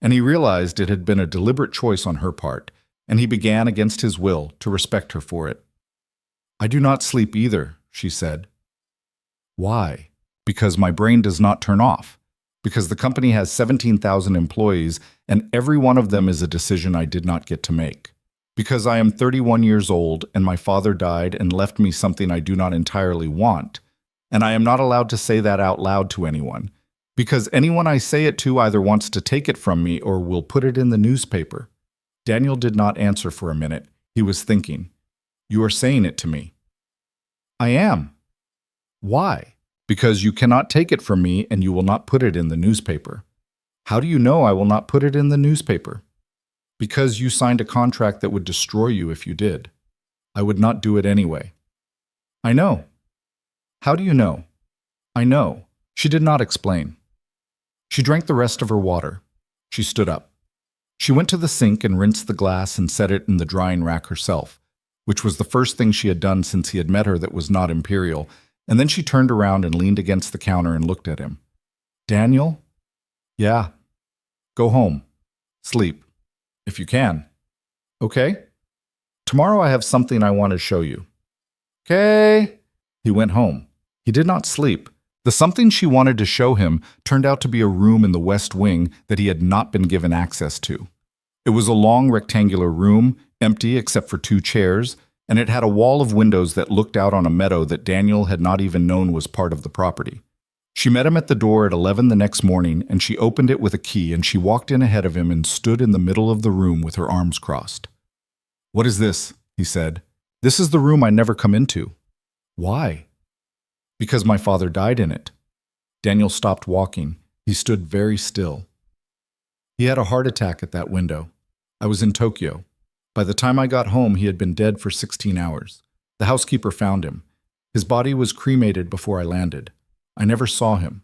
And he realized it had been a deliberate choice on her part, and he began against his will to respect her for it. "I do not sleep either," she said. "Why?" "Because my brain does not turn off. Because the company has 17,000 employees, and every one of them is a decision I did not get to make. Because I am 31 years old, and my father died and left me something I do not entirely want, and I am not allowed to say that out loud to anyone. Because anyone I say it to either wants to take it from me or will put it in the newspaper." Daniel did not answer for a minute. He was thinking. "You are saying it to me." "I am." "Why?" "Because you cannot take it from me and you will not put it in the newspaper." "How do you know I will not put it in the newspaper?" "Because you signed a contract that would destroy you if you did. I would not do it anyway." "I know." "How do you know?" "I know." She did not explain. She drank the rest of her water. She stood up. She went to the sink and rinsed the glass and set it in the drying rack herself, which was the first thing she had done since he had met her that was not imperial, and then she turned around and leaned against the counter and looked at him. "Daniel?" "Yeah." "Go home. Sleep. If you can. Okay? Tomorrow I have something I want to show you." "Okay." He went home. He did not sleep. The something she wanted to show him turned out to be a room in the West Wing that he had not been given access to. It was a long rectangular room, empty except for 2 chairs, and it had a wall of windows that looked out on a meadow that Daniel had not even known was part of the property. She met him at the door at 11 the next morning, and she opened it with a key, and she walked in ahead of him and stood in the middle of the room with her arms crossed. "What is this?" he said. "This is the room I never come into." "Why?" "Because my father died in it." Daniel stopped walking. He stood very still. "He had a heart attack at that window. I was in Tokyo. By the time I got home, he had been dead for 16 hours. The housekeeper found him. His body was cremated before I landed. I never saw him.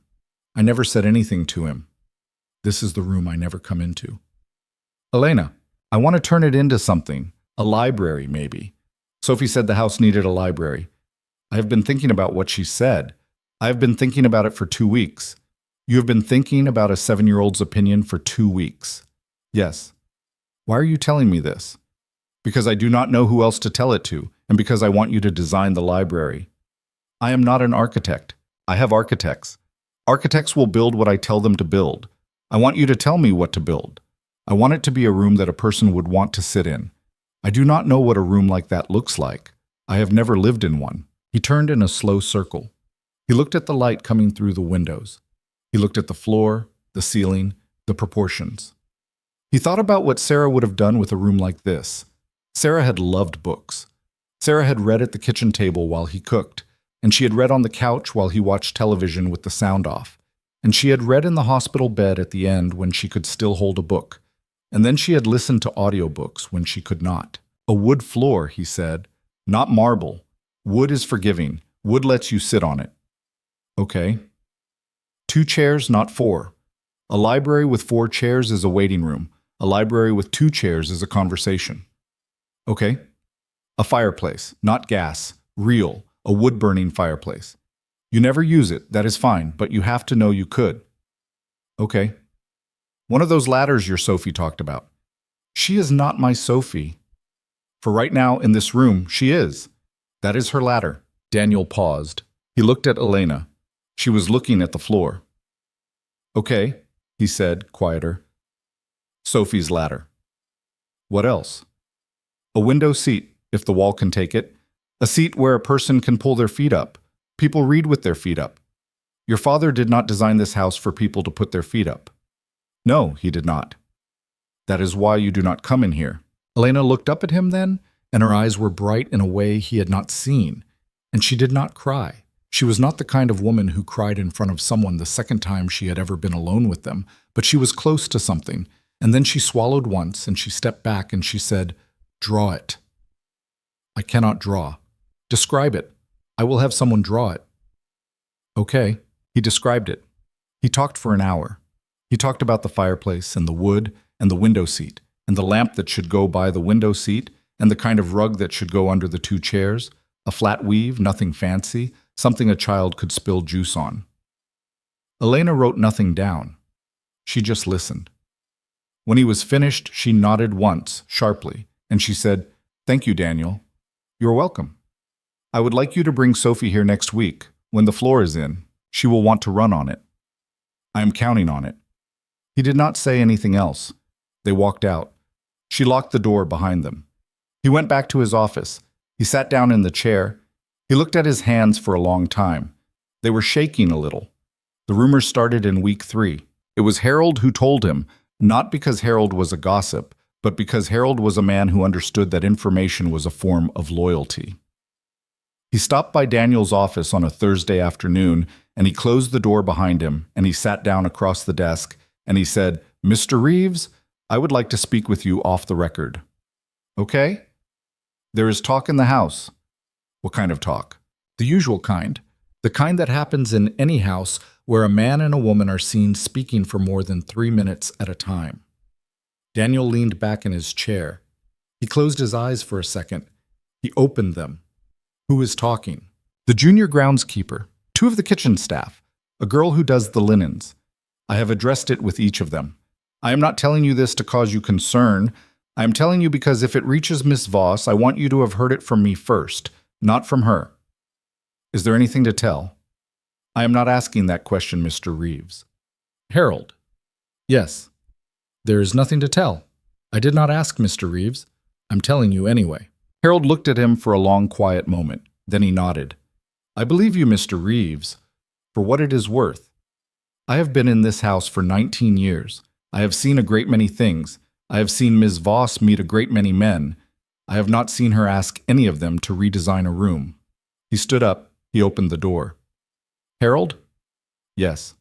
I never said anything to him. This is the room I never come into." "Elena, I want to turn it into something. A library, maybe." Sophie said the house needed a library. "I have been thinking about what she said. I have been thinking about it for 2 weeks." "You have been thinking about a 7-year-old's opinion for 2 weeks?" "Yes." "Why are you telling me this?" "Because I do not know who else to tell it to, and because I want you to design the library." "I am not an architect. I have architects. Architects will build what I tell them to build. I want you to tell me what to build. I want it to be a room that a person would want to sit in. I do not know what a room like that looks like. I have never lived in one." He turned in a slow circle. He looked at the light coming through the windows. He looked at the floor, the ceiling, the proportions. He thought about what Sarah would have done with a room like this. Sarah had loved books. Sarah had read at the kitchen table while he cooked, and she had read on the couch while he watched television with the sound off, and she had read in the hospital bed at the end when she could still hold a book, and then she had listened to audiobooks when she could not. "A wood floor," he said, "not marble. Wood is forgiving. Wood lets you sit on it." "Okay." 2 chairs, not 4. A library with 4 chairs is a waiting room. A library with 2 chairs is a conversation." "Okay." A fireplace, not gas. Real. A wood-burning fireplace. You never use it, that is fine, but you have to know you could. Okay. One of those ladders your Sophie talked about. She is not my Sophie. For right now, in this room, she is. That is her ladder. Daniel paused. He looked at Elena. She was looking at the floor. Okay, he said, quieter. Sophie's ladder. What else? A window seat, if the wall can take it. A seat where a person can pull their feet up. People read with their feet up. Your father did not design this house for people to put their feet up. No, he did not. That is why you do not come in here. Elena looked up at him then, and her eyes were bright in a way he had not seen, and she did not cry. She was not the kind of woman who cried in front of someone the second time she had ever been alone with them, but she was close to something, and then she swallowed once, and she stepped back and she said, "Draw it." I cannot draw. Describe it. I will have someone draw it. Okay, he described it. He talked for an hour. He talked about the fireplace and the wood and the window seat and the lamp that should go by the window seat and the kind of rug that should go under the two chairs, a flat weave, nothing fancy, something a child could spill juice on. Elena wrote nothing down. She just listened. When he was finished, she nodded once, sharply, and she said, "Thank you, Daniel. You're welcome. I would like you to bring Sophie here next week. When the floor is in, she will want to run on it. I am counting on it." He did not say anything else. They walked out. She locked the door behind them. He went back to his office. He sat down in the chair. He looked at his hands for a long time. They were shaking a little. The rumors started in week 3. It was Harold who told him, not because Harold was a gossip, but because Harold was a man who understood that information was a form of loyalty. He stopped by Daniel's office on a Thursday afternoon, and he closed the door behind him, and he sat down across the desk, and he said, "Mr. Reeves, I would like to speak with you off the record." "Okay?" "There is talk in the house." "What kind of talk?" "The usual kind. The kind that happens in any house where a man and a woman are seen speaking for more than 3 minutes at a time." Daniel leaned back in his chair. He closed his eyes for a second. He opened them. Who is talking? The junior groundskeeper, 2 of the kitchen staff, a girl who does the linens. I have addressed it with each of them. I am not telling you this to cause you concern. I am telling you because if it reaches Miss Voss, I want you to have heard it from me first, not from her. Is there anything to tell? I am not asking that question, Mr. Reeves. Harold. Yes. There is nothing to tell. I did not ask, Mr. Reeves. I'm telling you anyway. Harold looked at him for a long, quiet moment. Then he nodded. I believe you, Mr. Reeves, for what it is worth. I have been in this house for 19 years. I have seen a great many things. I have seen Ms. Voss meet a great many men. I have not seen her ask any of them to redesign a room. He stood up. He opened the door. Harold? Yes.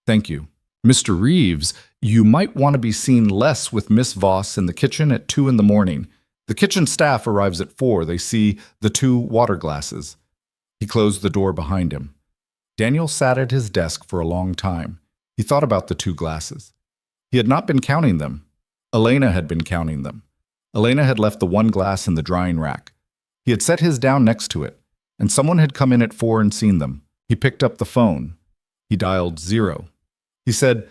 Thank you. Mr. Reeves, you might want to be seen less with Miss Voss in the kitchen at 2 in the morning. The kitchen staff arrives at 4. They see the 2 water glasses. He closed the door behind him. Daniel sat at his desk for a long time. He thought about the 2 glasses. He had not been counting them. Elena had been counting them. Elena had left the 1 glass in the drying rack. He had set his down next to it, and someone had come in at 4 and seen them. He picked up the phone. He dialed 0. He said,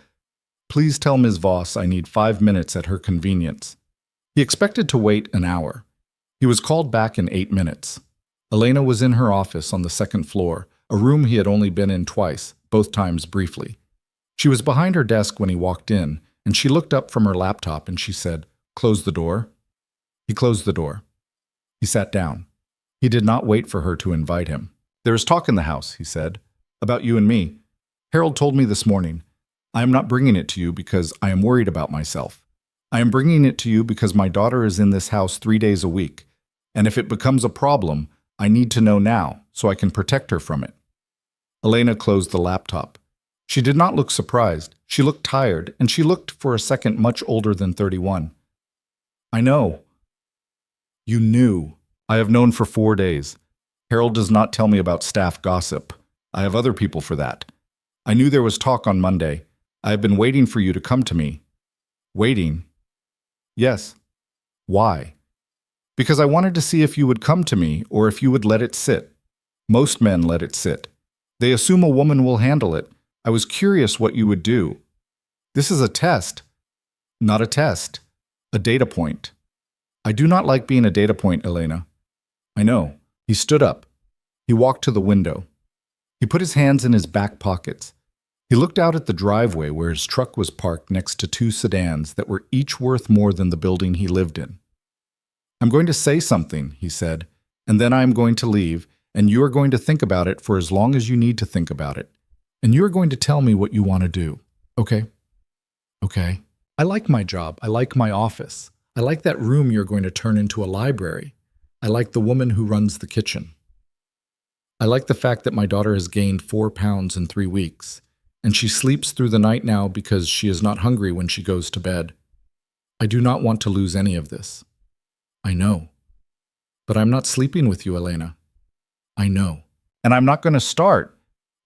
"Please tell Ms. Voss I need 5 minutes at her convenience." He expected to wait an hour. He was called back in 8 minutes. Elena was in her office on the 2nd floor, a room he had only been in twice, both times briefly. She was behind her desk when he walked in, and she looked up from her laptop and she said, "Close the door." He closed the door. He sat down. He did not wait for her to invite him. "There is talk in the house," he said, "about you and me. Harold told me this morning. I am not bringing it to you because I am worried about myself. I am bringing it to you because my daughter is in this house 3 days a week, and if it becomes a problem, I need to know now so I can protect her from it." Elena closed the laptop. She did not look surprised. She looked tired, and she looked for a second much older than 31. "I know." "You knew." "I have known for 4 days. Harold does not tell me about staff gossip. I have other people for that. I knew there was talk on Monday. I have been waiting for you to come to me." "Waiting?" "Yes." "Why?" Because I wanted to see if you would come to me or if you would let it sit. Most men let it sit. They assume a woman will handle it. I was curious what you would do. This is a test. Not a test. A data point. I do not like being a data point, Elena. I know. He stood up. He walked to the window. He put his hands in his back pockets. He looked out at the driveway where his truck was parked next to two sedans that were each worth more than the building he lived in. I'm going to say something, he said, and then I am going to leave, and you are going to think about it for as long as you need to think about it. And you are going to tell me what you want to do. Okay? Okay. I like my job. I like my office. I like that room you're going to turn into a library. I like the woman who runs the kitchen. I like the fact that my daughter has gained 4 pounds in 3 weeks, and she sleeps through the night now because she is not hungry when she goes to bed. I do not want to lose any of this. I know. But I'm not sleeping with you, Elena. I know. And I'm not going to start,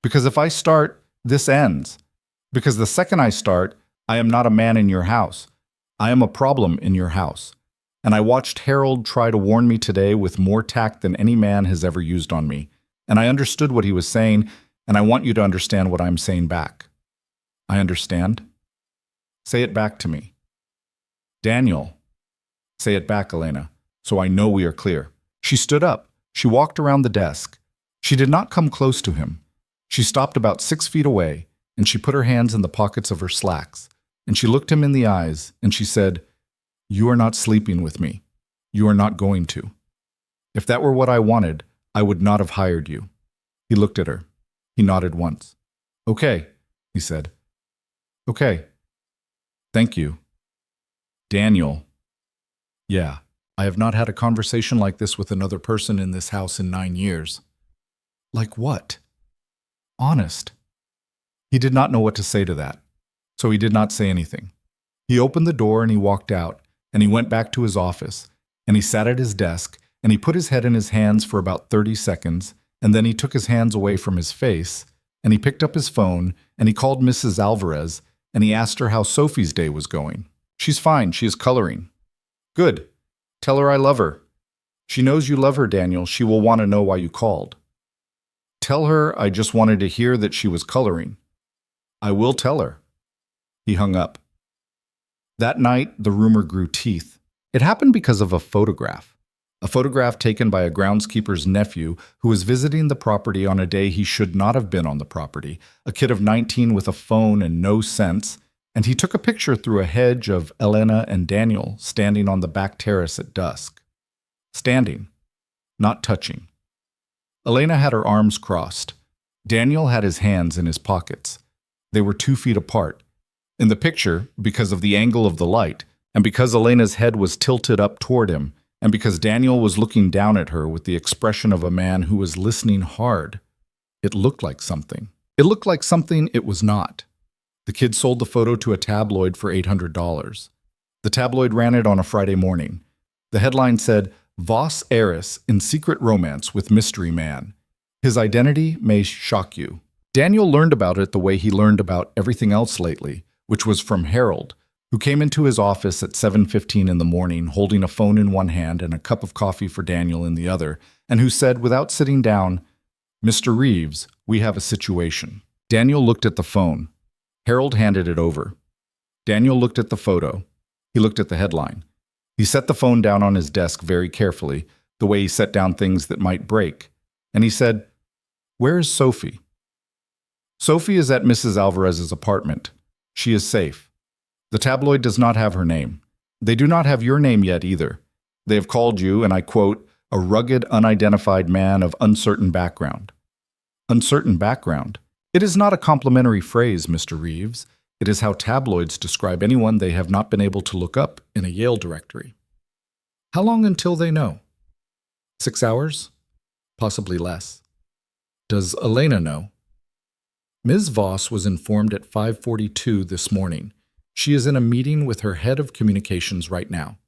because if I start, this ends. Because the second I start, I am not a man in your house. I am a problem in your house. And I watched Harold try to warn me today with more tact than any man has ever used on me. And I understood what he was saying, and I want you to understand what I'm saying back. I understand. Say it back to me. Daniel. Say it back, Elena, so I know we are clear. She stood up. She walked around the desk. She did not come close to him. She stopped about 6 feet away, and she put her hands in the pockets of her slacks, and she looked him in the eyes, and she said, "You are not sleeping with me. You are not going to. If that were what I wanted, I would not have hired you." He looked at her. He nodded once. "Okay," he said. "Okay. Thank you." Daniel. Yeah, I have not had a conversation like this with another person in this house in 9 years. Like what? Honest. He did not know what to say to that, so he did not say anything. He opened the door and he walked out, and he went back to his office, and he sat at his desk, and he put his head in his hands for about 30 seconds, and then he took his hands away from his face, and he picked up his phone, and he called Mrs. Alvarez, and he asked her how Sophie's day was going. She's fine, she is coloring. Good. Tell her I love her. She knows you love her, Daniel. She will want to know why you called. Tell her I just wanted to hear that she was coloring. I will tell her. He hung up. That night, the rumor grew teeth. It happened because of a photograph taken by a groundskeeper's nephew who was visiting the property on a day he should not have been on the property, a kid of 19 with a phone and no sense, and he took a picture through a hedge of Elena and Daniel standing on the back terrace at dusk. Standing, not touching. Elena had her arms crossed. Daniel had his hands in his pockets. They were 2 feet apart. In the picture, because of the angle of the light, and because Elena's head was tilted up toward him, and because Daniel was looking down at her with the expression of a man who was listening hard, it looked like something. It looked like something it was not. The kid sold the photo to a tabloid for $800. The tabloid ran it on a Friday morning. The headline said, "Voss heiress in secret romance with mystery man. His identity may shock you." Daniel learned about it the way he learned about everything else lately, which was from Harold, who came into his office at 7:15 in the morning holding a phone in one hand and a cup of coffee for Daniel in the other, and who said without sitting down, "Mr. Reeves, we have a situation." Daniel looked at the phone. Harold handed it over. Daniel looked at the photo. He looked at the headline. He set the phone down on his desk very carefully, the way he set down things that might break, and he said, "Where is Sophie?" "Sophie is at Mrs. Alvarez's apartment. She is safe. The tabloid does not have her name. They do not have your name yet either. They have called you, and I quote, a rugged, unidentified man of uncertain background." Uncertain background? It is not a complimentary phrase, Mr. Reeves. It is how tabloids describe anyone they have not been able to look up in a Yale directory. How long until they know? 6 hours? Possibly less. Does Elena know? Ms. Voss was informed at 5:42 this morning. She is in a meeting with her head of communications right now.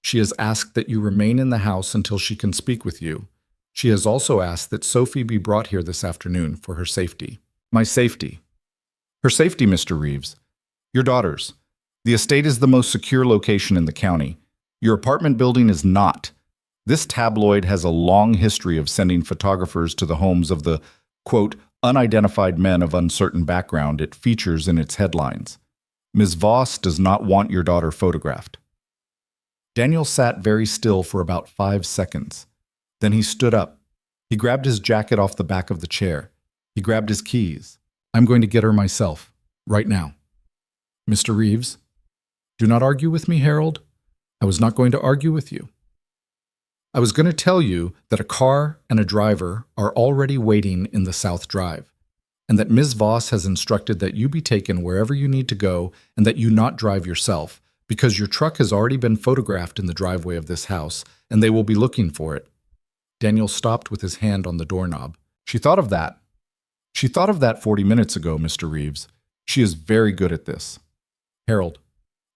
She has asked that you remain in the house until she can speak with you. She has also asked that Sophie be brought here this afternoon for her safety. My safety. Her safety, Mr. Reeves. Your daughter's. The estate is the most secure location in the county. Your apartment building is not. This tabloid has a long history of sending photographers to the homes of the, quote, unidentified men of uncertain background it features in its headlines. Ms. Voss does not want your daughter photographed. Daniel sat very still for about 5 seconds. Then he stood up. He grabbed his jacket off the back of the chair. He grabbed his keys. I'm going to get her myself, right now. Mr. Reeves, do not argue with me, Harold. I was not going to argue with you. I was going to tell you that a car and a driver are already waiting in the South Drive, and that Ms. Voss has instructed that you be taken wherever you need to go and that you not drive yourself, because your truck has already been photographed in the driveway of this house, and they will be looking for it. Daniel stopped with his hand on the doorknob. She thought of that. She thought of that 40 minutes ago, Mr. Reeves. She is very good at this. Harold.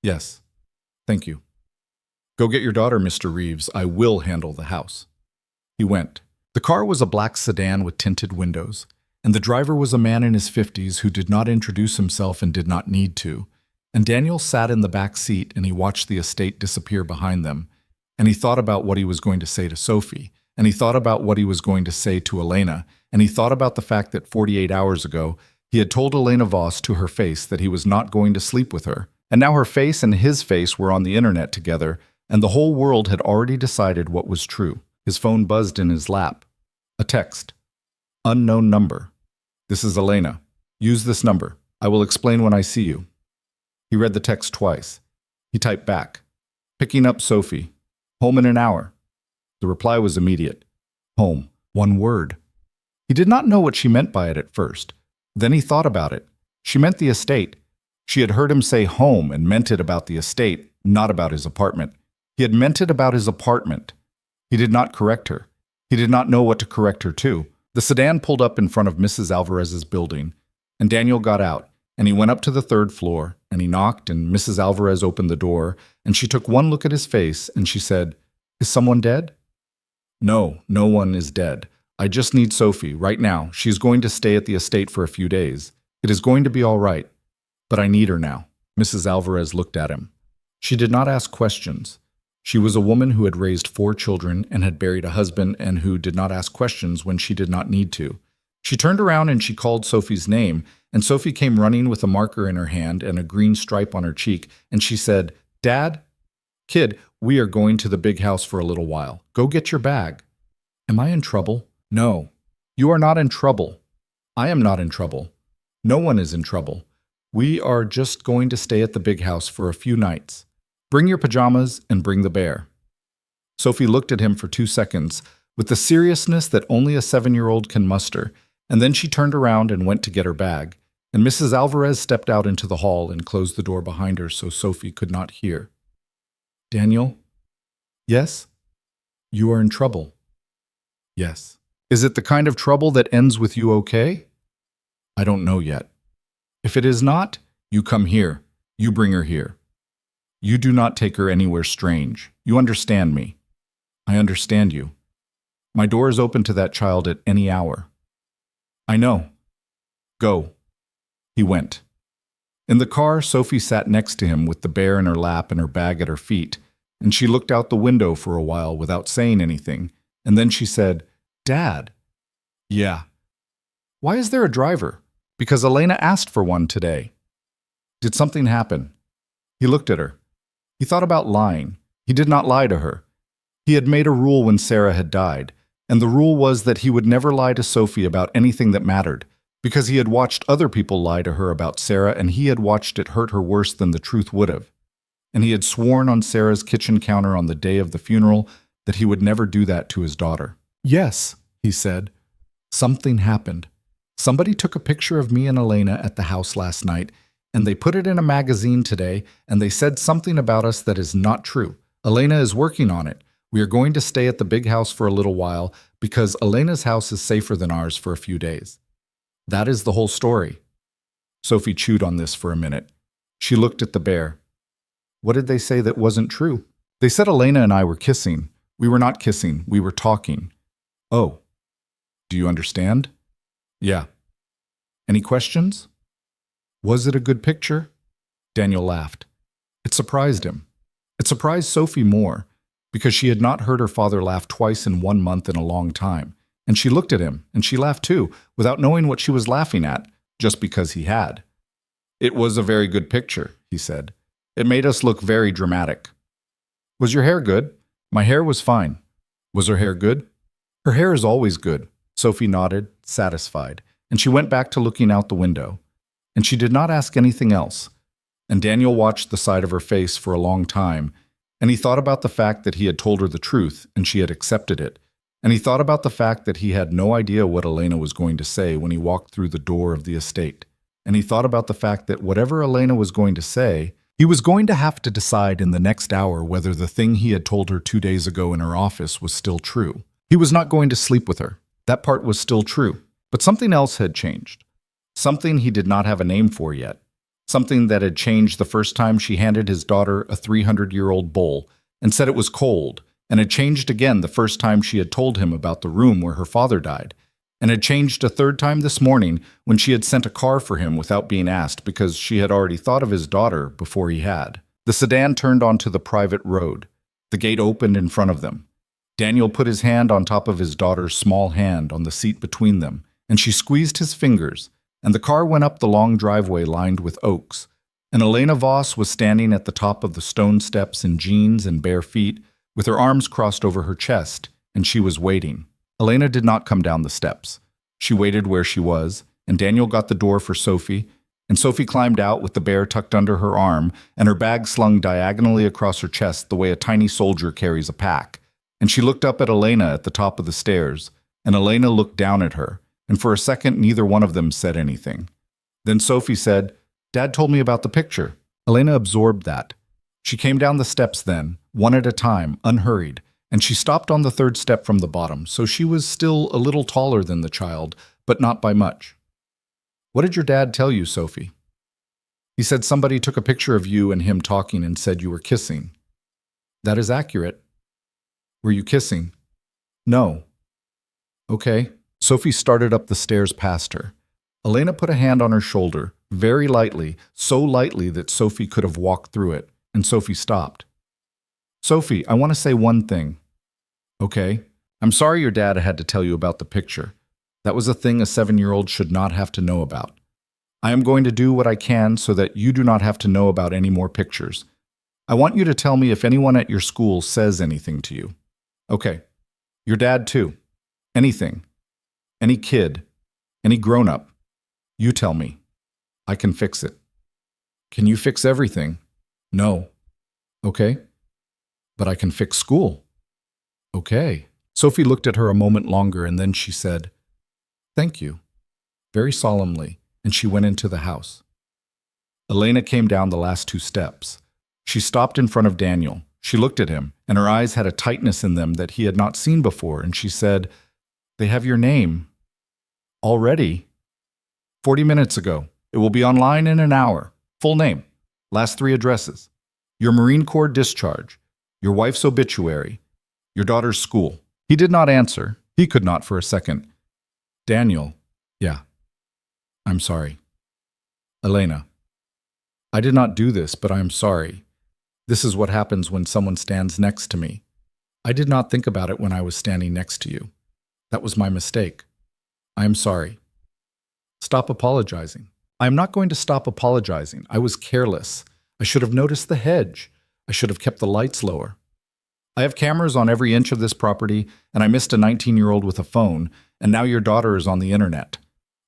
Yes. Thank you. Go get your daughter, Mr. Reeves. I will handle the house. He went. The car was a black sedan with tinted windows, and the driver was a man in his 50s who did not introduce himself and did not need to. And Daniel sat in the back seat and he watched the estate disappear behind them. And he thought about what he was going to say to Sophie, and he thought about what he was going to say to Elena, and he thought about the fact that 48 hours ago he had told Elena Voss to her face that he was not going to sleep with her. And now her face and his face were on the internet together, and the whole world had already decided what was true. His phone buzzed in his lap. A text. Unknown number. This is Elena. Use this number. I will explain when I see you. He read the text twice. He typed back. Picking up Sophie. Home in an hour. The reply was immediate. Home. One word. He did not know what she meant by it at first. Then he thought about it. She meant the estate. She had heard him say home and meant it about the estate, not about his apartment. He had meant it about his apartment. He did not correct her. He did not know what to correct her to. The sedan pulled up in front of Mrs. Alvarez's building, and Daniel got out, and he went up to the 3rd floor, and he knocked, and Mrs. Alvarez opened the door, and she took one look at his face, and she said, Is someone dead? No, no one is dead. I just need Sophie, right now. She is going to stay at the estate for a few days. It is going to be all right. But I need her now. Mrs. Alvarez looked at him. She did not ask questions. She was a woman who had raised 4 children and had buried a husband and who did not ask questions when she did not need to. She turned around and she called Sophie's name, and Sophie came running with a marker in her hand and a green stripe on her cheek, and she said, Dad? Kid, we are going to the big house for a little while. Go get your bag. Am I in trouble? No. You are not in trouble. I am not in trouble. No one is in trouble. We are just going to stay at the big house for a few nights. Bring your pajamas and bring the bear. Sophie looked at him for 2 seconds with the seriousness that only a 7-year-old can muster, and then she turned around and went to get her bag, and Mrs. Alvarez stepped out into the hall and closed the door behind her so Sophie could not hear. Daniel? Yes? You are in trouble. Yes. Is it the kind of trouble that ends with you okay? I don't know yet. If it is not, you come here. You bring her here. You do not take her anywhere strange. You understand me. I understand you. My door is open to that child at any hour. I know. Go. He went. In the car, Sophie sat next to him with the bear in her lap and her bag at her feet, and she looked out the window for a while without saying anything, and then she said, Dad. Yeah. Why is there a driver? Because Elena asked for one today. Did something happen? He looked at her. He thought about lying. He did not lie to her. He had made a rule when Sarah had died, and the rule was that he would never lie to Sophie about anything that mattered, because he had watched other people lie to her about Sarah, and he had watched it hurt her worse than the truth would have. And he had sworn on Sarah's kitchen counter on the day of the funeral that he would never do that to his daughter. Yes, he said. Something happened. Somebody took a picture of me and Elena at the house last night, and they put it in a magazine today, and they said something about us that is not true. Elena is working on it. We are going to stay at the big house for a little while because Elena's house is safer than ours for a few days. That is the whole story. Sophie chewed on this for a minute. She looked at the bear. What did they say that wasn't true? They said Elena and I were kissing. We were not kissing. We were talking. Oh. Do you understand? Yeah. Any questions? Was it a good picture? Daniel laughed. It surprised him. It surprised Sophie more. because she had not heard her father laugh twice in 1 month in a long time. And she looked at him, and she laughed too, without knowing what she was laughing at, just because he had. "It was a very good picture," he said. "It made us look very dramatic." "Was your hair good?" "My hair was fine." "Was her hair good?" "Her hair is always good." Sophie nodded, satisfied, and she went back to looking out the window. And she did not ask anything else. And Daniel watched the side of her face for a long time, and he thought about the fact that he had told her the truth and she had accepted it. And he thought about the fact that he had no idea what Elena was going to say when he walked through the door of the estate. And he thought about the fact that whatever Elena was going to say, he was going to have to decide in the next hour whether the thing he had told her 2 days ago in her office was still true. He was not going to sleep with her. That part was still true. But something else had changed. Something he did not have a name for yet. Something that had changed the first time she handed his daughter a 300-year-old bowl and said it was cold, and had changed again the first time she had told him about the room where her father died, and had changed a third time this morning when she had sent a car for him without being asked because she had already thought of his daughter before he had. The sedan turned onto the private road. The gate opened in front of them. Daniel put his hand on top of his daughter's small hand on the seat between them, and she squeezed his fingers, and the car went up the long driveway lined with oaks. And Elena Voss was standing at the top of the stone steps in jeans and bare feet, with her arms crossed over her chest, and she was waiting. Elena did not come down the steps. She waited where she was, and Daniel got the door for Sophie, and Sophie climbed out with the bear tucked under her arm and her bag slung diagonally across her chest the way a tiny soldier carries a pack. And she looked up at Elena at the top of the stairs, and Elena looked down at her, and for a second neither one of them said anything. Then Sophie said, "Dad told me about the picture." Elena absorbed that. She came down the steps then, one at a time, unhurried, and she stopped on the third step from the bottom, so she was still a little taller than the child, but not by much. "What did your dad tell you, Sophie?" "He said somebody took a picture of you and him talking and said you were kissing." "That is accurate." "Were you kissing?" "No." "Okay." Sophie started up the stairs past her. Elena put a hand on her shoulder, very lightly, so lightly that Sophie could have walked through it, and Sophie stopped. "Sophie, I want to say one thing." "Okay. I'm sorry your dad had to tell you about the picture. That was a thing a 7-year-old should not have to know about. I am going to do what I can so that you do not have to know about any more pictures. I want you to tell me if anyone at your school says anything to you." "Okay. Your dad too. Anything. Any kid. Any grown-up. You tell me. I can fix it." "Can you fix everything?" "No." "Okay. But I can fix school." "Okay." Sophie looked at her a moment longer, and then she said, "Thank you," very solemnly, and she went into the house. Elena came down the last 2 steps. She stopped in front of Daniel. She looked at him, and her eyes had a tightness in them that he had not seen before, and she said, "They have your name." "Already?" 40 minutes ago. It will be online in an hour. Full name. Last 3 addresses. Your Marine Corps discharge. Your wife's obituary. Your daughter's school." He did not answer. He could not for a second. "Daniel." "Yeah. I'm sorry." "Elena." "I did not do this, but I am sorry. This is what happens when someone stands next to me. I did not think about it when I was standing next to you. That was my mistake. I am sorry." "Stop apologizing." "I am not going to stop apologizing. I was careless. I should have noticed the hedge. I should have kept the lights lower. I have cameras on every inch of this property, and I missed a 19-year-old with a phone, and now your daughter is on the internet.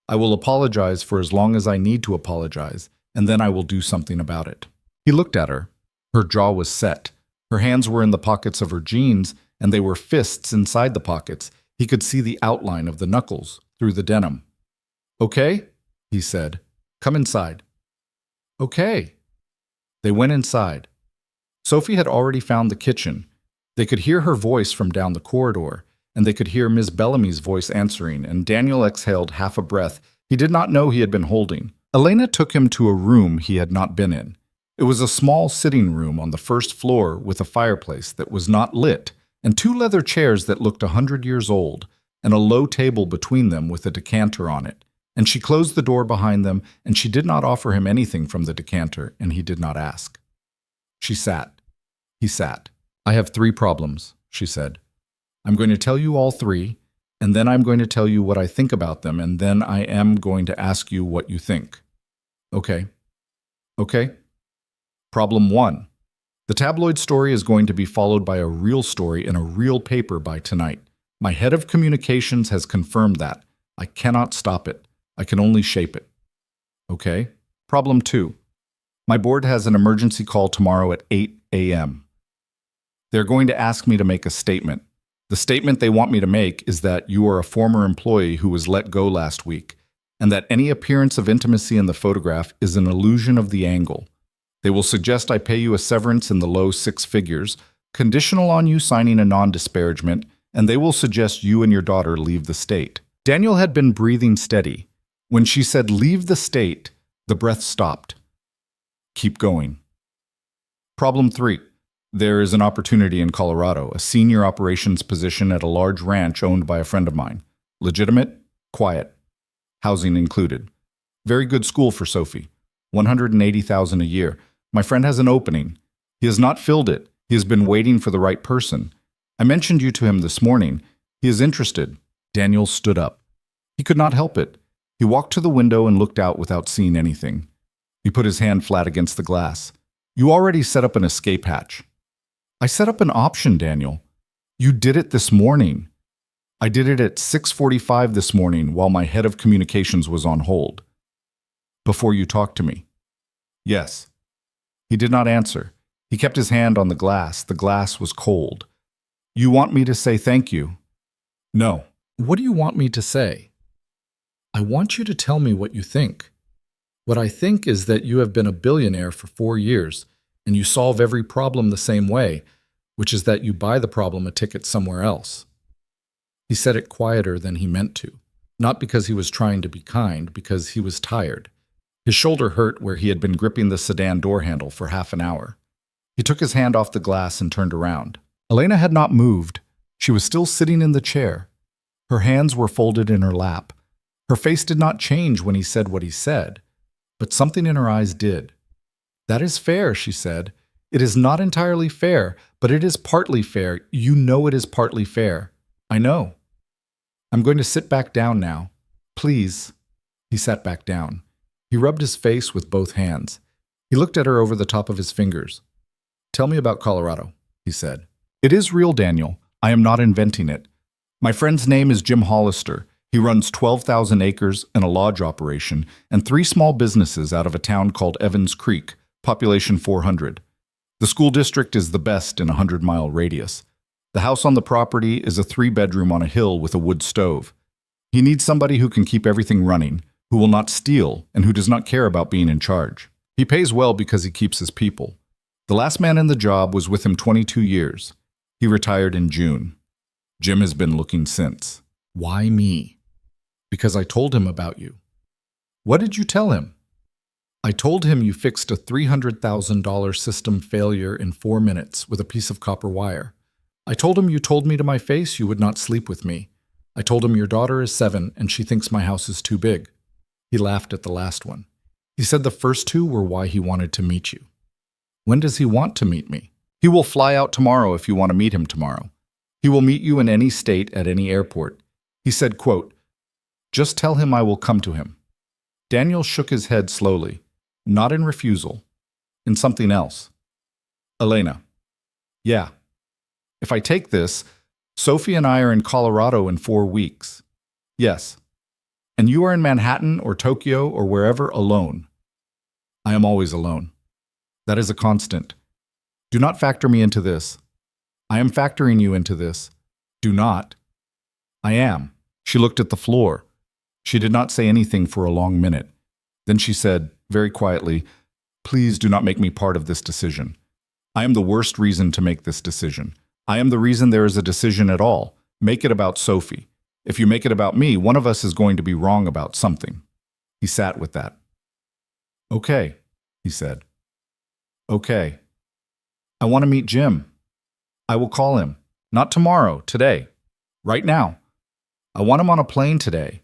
I will apologize for as long as I need to apologize, and then I will do something about it." He looked at her. Her jaw was set. Her hands were in the pockets of her jeans, and they were fists inside the pockets. He could see the outline of the knuckles through the denim. "Okay," he said. "Come inside." "Okay." They went inside. Sophie had already found the kitchen. They could hear her voice from down the corridor, and they could hear Miss Bellamy's voice answering, and Daniel exhaled half a breath he did not know he had been holding. Elena took him to a room he had not been in. It was a small sitting room on the first floor with a fireplace that was not lit, and 2 leather chairs that looked 100 years old, and a low table between them with a decanter on it. And she closed the door behind them, and she did not offer him anything from the decanter, and he did not ask. She sat. He sat. I have 3 problems, she said. I'm going to tell you all 3, and then I'm going to tell you what I think about them, and then I am going to ask you what you think. Okay. Okay? Problem 1. The tabloid story is going to be followed by a real story in a real paper by tonight. My head of communications has confirmed that. I cannot stop it. I can only shape it. Okay? Problem 2. My board has an emergency call tomorrow at 8 a.m. They're going to ask me to make a statement. The statement they want me to make is that you are a former employee who was let go last week, and that any appearance of intimacy in the photograph is an illusion of the angle. They will suggest I pay you a severance in the low 6 figures, conditional on you signing a non-disparagement, and they will suggest you and your daughter leave the state. Daniel had been breathing steady. When she said leave the state, the breath stopped. Keep going. Problem 3. There is an opportunity in Colorado, a senior operations position at a large ranch owned by a friend of mine. Legitimate, quiet, housing included. Very good school for Sophie. $180,000 a year. My friend has an opening. He has not filled it. He has been waiting for the right person. I mentioned you to him this morning. He is interested. Daniel stood up. He could not help it. He walked to the window and looked out without seeing anything. He put his hand flat against the glass. You already set up an escape hatch. I set up an option, Daniel. You did it this morning. I did it at 6:45 this morning while my head of communications was on hold. Before you talked to me. Yes. He did not answer. He kept his hand on the glass. The glass was cold. You want me to say thank you? No. What do you want me to say? I want you to tell me what you think. What I think is that you have been a billionaire for 4 years, and you solve every problem the same way, which is that you buy the problem a ticket somewhere else. He said it quieter than he meant to, not because he was trying to be kind, because he was tired. His shoulder hurt where he had been gripping the sedan door handle for half an hour. He took his hand off the glass and turned around. Elena had not moved. She was still sitting in the chair. Her hands were folded in her lap. Her face did not change when he said what he said, but something in her eyes did. That is fair, she said. It is not entirely fair, but it is partly fair. You know it is partly fair. I know. I'm going to sit back down now. Please. He sat back down. He rubbed his face with both hands. He looked at her over the top of his fingers. Tell me about Colorado, he said. It is real, Daniel. I am not inventing it. My friend's name is Jim Hollister. He runs 12,000 acres and a lodge operation and 3 small businesses out of a town called Evans Creek, population 400. The school district is the best in a 100-mile radius. The house on the property is a 3-bedroom on a hill with a wood stove. He needs somebody who can keep everything running, who will not steal, and who does not care about being in charge. He pays well because he keeps his people. The last man in the job was with him 22 years. He retired in June. Jim has been looking since. Why me? Because I told him about you. What did you tell him? I told him you fixed a $300,000 system failure in 4 minutes with a piece of copper wire. I told him you told me to my face you would not sleep with me. I told him your daughter is 7 and she thinks my house is too big. He laughed at the last one. He said the first 2 were why he wanted to meet you. When does he want to meet me? He will fly out tomorrow if you want to meet him tomorrow. He will meet you in any state at any airport. He said, quote, just tell him I will come to him. Daniel shook his head slowly, not in refusal, in something else. Elena. Yeah. If I take this, Sophie and I are in Colorado in 4 weeks. Yes. And you are in Manhattan or Tokyo or wherever alone. I am always alone. That is a constant. Do not factor me into this. I am factoring you into this. Do not. I am. She looked at the floor. She did not say anything for a long minute. Then she said, very quietly, please do not make me part of this decision. I am the worst reason to make this decision. I am the reason there is a decision at all. Make it about Sophie. If you make it about me, one of us is going to be wrong about something. He sat with that. Okay, he said. Okay. I want to meet Jim. I will call him. Not tomorrow, today. Right now. I want him on a plane today.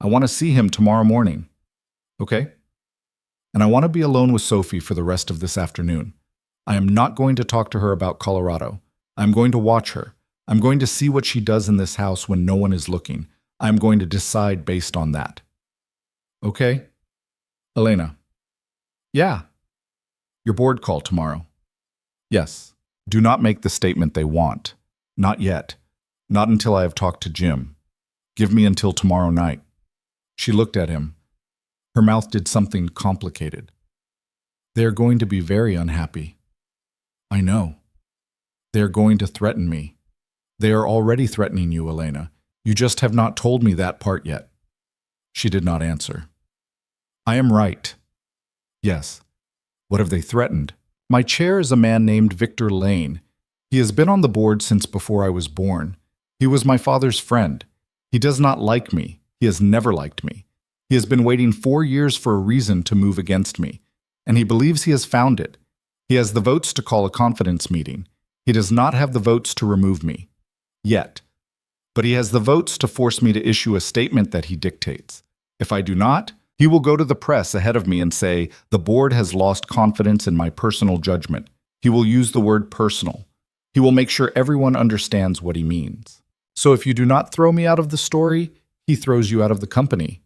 I want to see him tomorrow morning. Okay? And I want to be alone with Sophie for the rest of this afternoon. I am not going to talk to her about Colorado. I'm going to watch her. I'm going to see what she does in this house when no one is looking. I'm going to decide based on that. Okay? Elena. Yeah. Your board call tomorrow. Yes. Do not make the statement they want. Not yet. Not until I have talked to Jim. Give me until tomorrow night. She looked at him. Her mouth did something complicated. They are going to be very unhappy. I know. They are going to threaten me. They are already threatening you, Elena. You just have not told me that part yet. She did not answer. I am right. Yes. What have they threatened? My chair is a man named Victor Lane. He has been on the board since before I was born. He was my father's friend. He does not like me. He has never liked me. He has been waiting 4 years for a reason to move against me, and he believes he has found it. He has the votes to call a confidence meeting. He does not have the votes to remove me. Yet. But he has the votes to force me to issue a statement that he dictates. If I do not, he will go to the press ahead of me and say, the board has lost confidence in my personal judgment. He will use the word personal. He will make sure everyone understands what he means. So if you do not throw me out of the story, he throws you out of the company.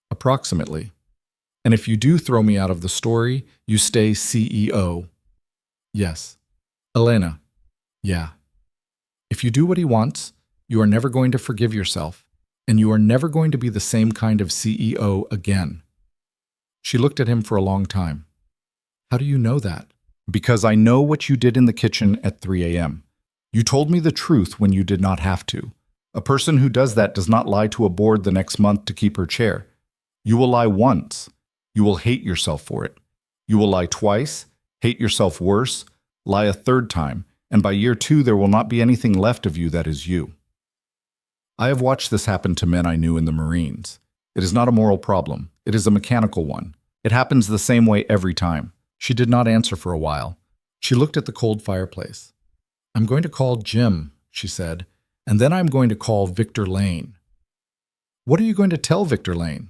Approximately. And if you do throw me out of the story, you stay CEO. Yes. Elena. Yeah. If you do what he wants, you are never going to forgive yourself, and you are never going to be the same kind of CEO again. She looked at him for a long time. How do you know that? Because I know what you did in the kitchen at 3 a.m. You told me the truth when you did not have to. A person who does that does not lie to a board the next month to keep her chair. You will lie once. You will hate yourself for it. You will lie twice, hate yourself worse, lie a third time, and by year 2 there will not be anything left of you that is you. I have watched this happen to men I knew in the Marines. It is not a moral problem. It is a mechanical one. It happens the same way every time. She did not answer for a while. She looked at the cold fireplace. I'm going to call Jim, she said, and then I'm going to call Victor Lane. What are you going to tell Victor Lane?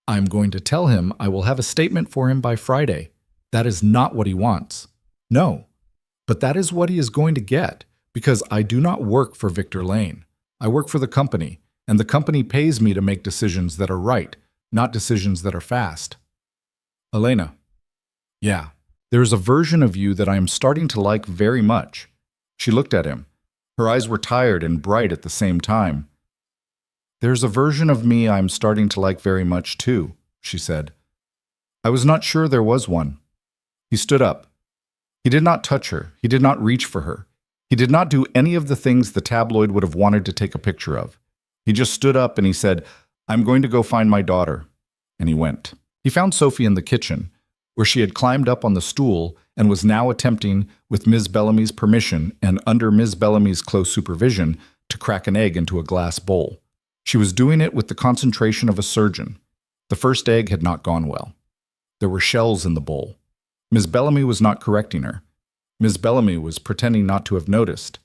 I'm going to tell him I will have a statement for him by Friday. That is not what he wants. No, but that is what he is going to get, because I do not work for Victor Lane. I work for the company, and the company pays me to make decisions that are right, not decisions that are fast. Elena. Yeah, there is a version of you that I am starting to like very much. She looked at him. Her eyes were tired and bright at the same time. There's a version of me I'm starting to like very much too, she said. I was not sure there was one. He stood up. He did not touch her. He did not reach for her. He did not do any of the things the tabloid would have wanted to take a picture of. He just stood up and he said, I'm going to go find my daughter. And he went. He found Sophie in the kitchen, where she had climbed up on the stool and was now attempting, with Ms. Bellamy's permission and under Ms. Bellamy's close supervision, to crack an egg into a glass bowl. She was doing it with the concentration of a surgeon. The first egg had not gone well. There were shells in the bowl. Ms. Bellamy was not correcting her. Ms. Bellamy was pretending not to have noticed.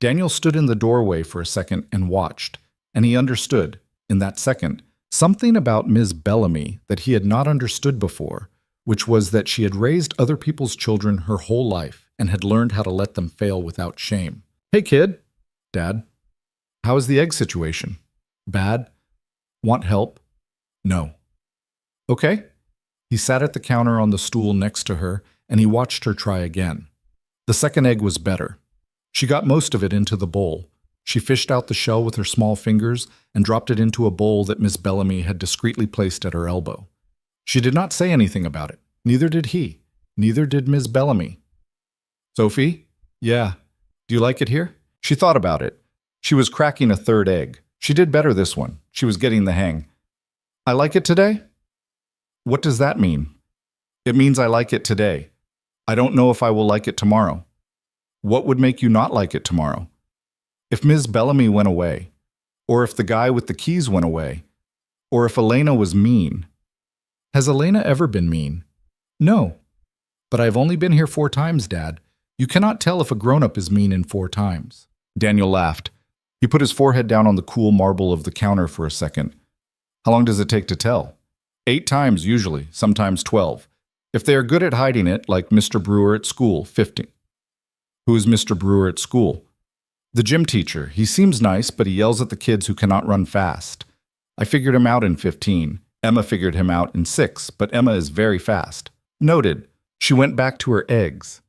Daniel stood in the doorway for a second and watched, and he understood, in that second, something about Ms. Bellamy that he had not understood before, which was that she had raised other people's children her whole life and had learned how to let them fail without shame. Hey, kid. Dad. How is the egg situation? Bad? Want help? No. Okay. He sat at the counter on the stool next to her, and he watched her try again. The second egg was better. She got most of it into the bowl. She fished out the shell with her small fingers and dropped it into a bowl that Miss Bellamy had discreetly placed at her elbow. She did not say anything about it. Neither did he. Neither did Miss Bellamy. Sophie? Yeah. Do you like it here? She thought about it. She was cracking a third egg. She did better this one. She was getting the hang. I like it today? What does that mean? It means I like it today. I don't know if I will like it tomorrow. What would make you not like it tomorrow? If Ms. Bellamy went away, or if the guy with the keys went away, or if Elena was mean. Has Elena ever been mean? No. But I've only been here 4 times, Dad. You cannot tell if a grown-up is mean in 4 times. Daniel laughed. He put his forehead down on the cool marble of the counter for a second. How long does it take to tell? 8 times usually, sometimes 12. If they are good at hiding it, like Mr. Brewer at school, 15. Who is Mr. Brewer at school? The gym teacher. He seems nice, but he yells at the kids who cannot run fast. I figured him out in 15. Emma figured him out in 6, but Emma is very fast. Noted. She went back to her eggs.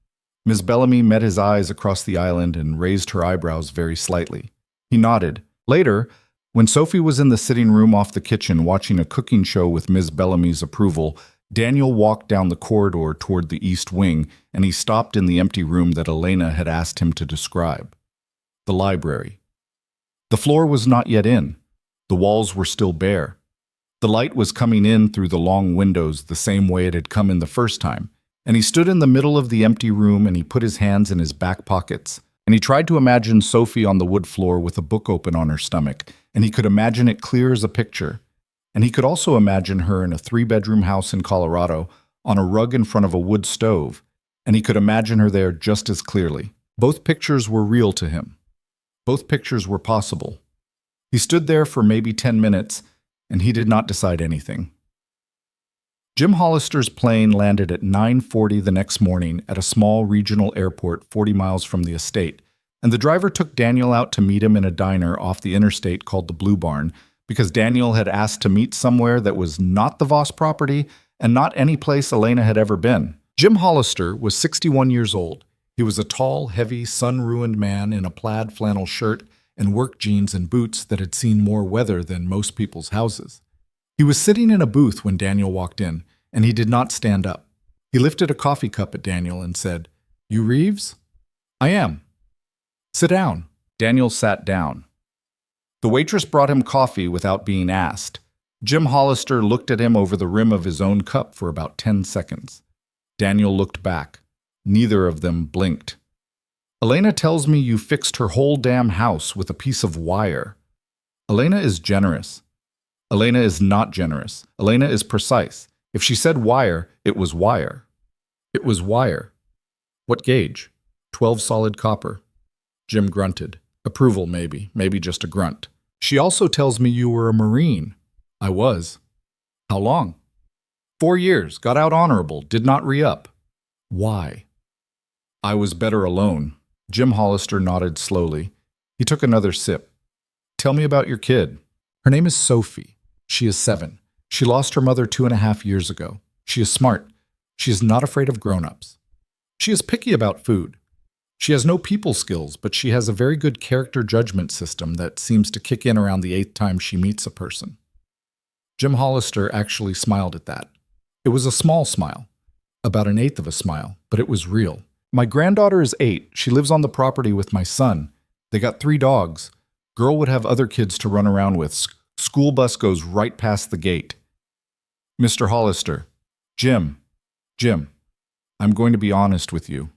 Miss Bellamy met his eyes across the island and raised her eyebrows very slightly. He nodded. Later, when Sophie was in the sitting room off the kitchen watching a cooking show with Miss Bellamy's approval, Daniel walked down the corridor toward the east wing, and he stopped in the empty room that Elena had asked him to describe. The library. The floor was not yet in. The walls were still bare. The light was coming in through the long windows the same way it had come in the first time, and he stood in the middle of the empty room and he put his hands in his back pockets, and he tried to imagine Sophie on the wood floor with a book open on her stomach, and he could imagine it clear as a picture. And he could also imagine her in a 3-bedroom house in Colorado on a rug in front of a wood stove, and he could imagine her there just as clearly. Both pictures were real to him. Both pictures were possible. He stood there for maybe 10 minutes, and he did not decide anything. Jim Hollister's plane landed at 9:40 the next morning at a small regional airport 40 miles from the estate, and the driver took Daniel out to meet him in a diner off the interstate called the Blue Barn, because Daniel had asked to meet somewhere that was not the Voss property and not any place Elena had ever been. Jim Hollister was 61 years old. He was a tall, heavy, sun-ruined man in a plaid flannel shirt and work jeans and boots that had seen more weather than most people's houses. He was sitting in a booth when Daniel walked in, and he did not stand up. He lifted a coffee cup at Daniel and said, "You Reeves?" "I am." "Sit down." Daniel sat down. The waitress brought him coffee without being asked. Jim Hollister looked at him over the rim of his own cup for about 10 seconds. Daniel looked back. Neither of them blinked. "Elena tells me you fixed her whole damn house with a piece of wire." "Elena is generous." "Elena is not generous. Elena is precise. If she said wire, it was wire." "It was wire." "What gauge?" 12 solid copper." Jim grunted. Approval, maybe just a grunt. "She also tells me you were a Marine." "I was." "How long?" 4 years, got out honorable, did not re-up." "Why?" "I was better alone." Jim Hollister nodded slowly. He took another sip. "Tell me about your kid." "Her name is Sophie. She is 7. She lost her mother 2.5 years ago. She is smart. She is not afraid of grown-ups. She is picky about food. She has no people skills, but she has a very good character judgment system that seems to kick in around the 8th time she meets a person." Jim Hollister actually smiled at that. It was a small smile, about 1/8 of a smile, but it was real. "My granddaughter is 8. She lives on the property with my son. They got 3 dogs. Girl would have other kids to run around with. School bus goes right past the gate." "Mr. Hollister." Jim, I'm going to be honest with you."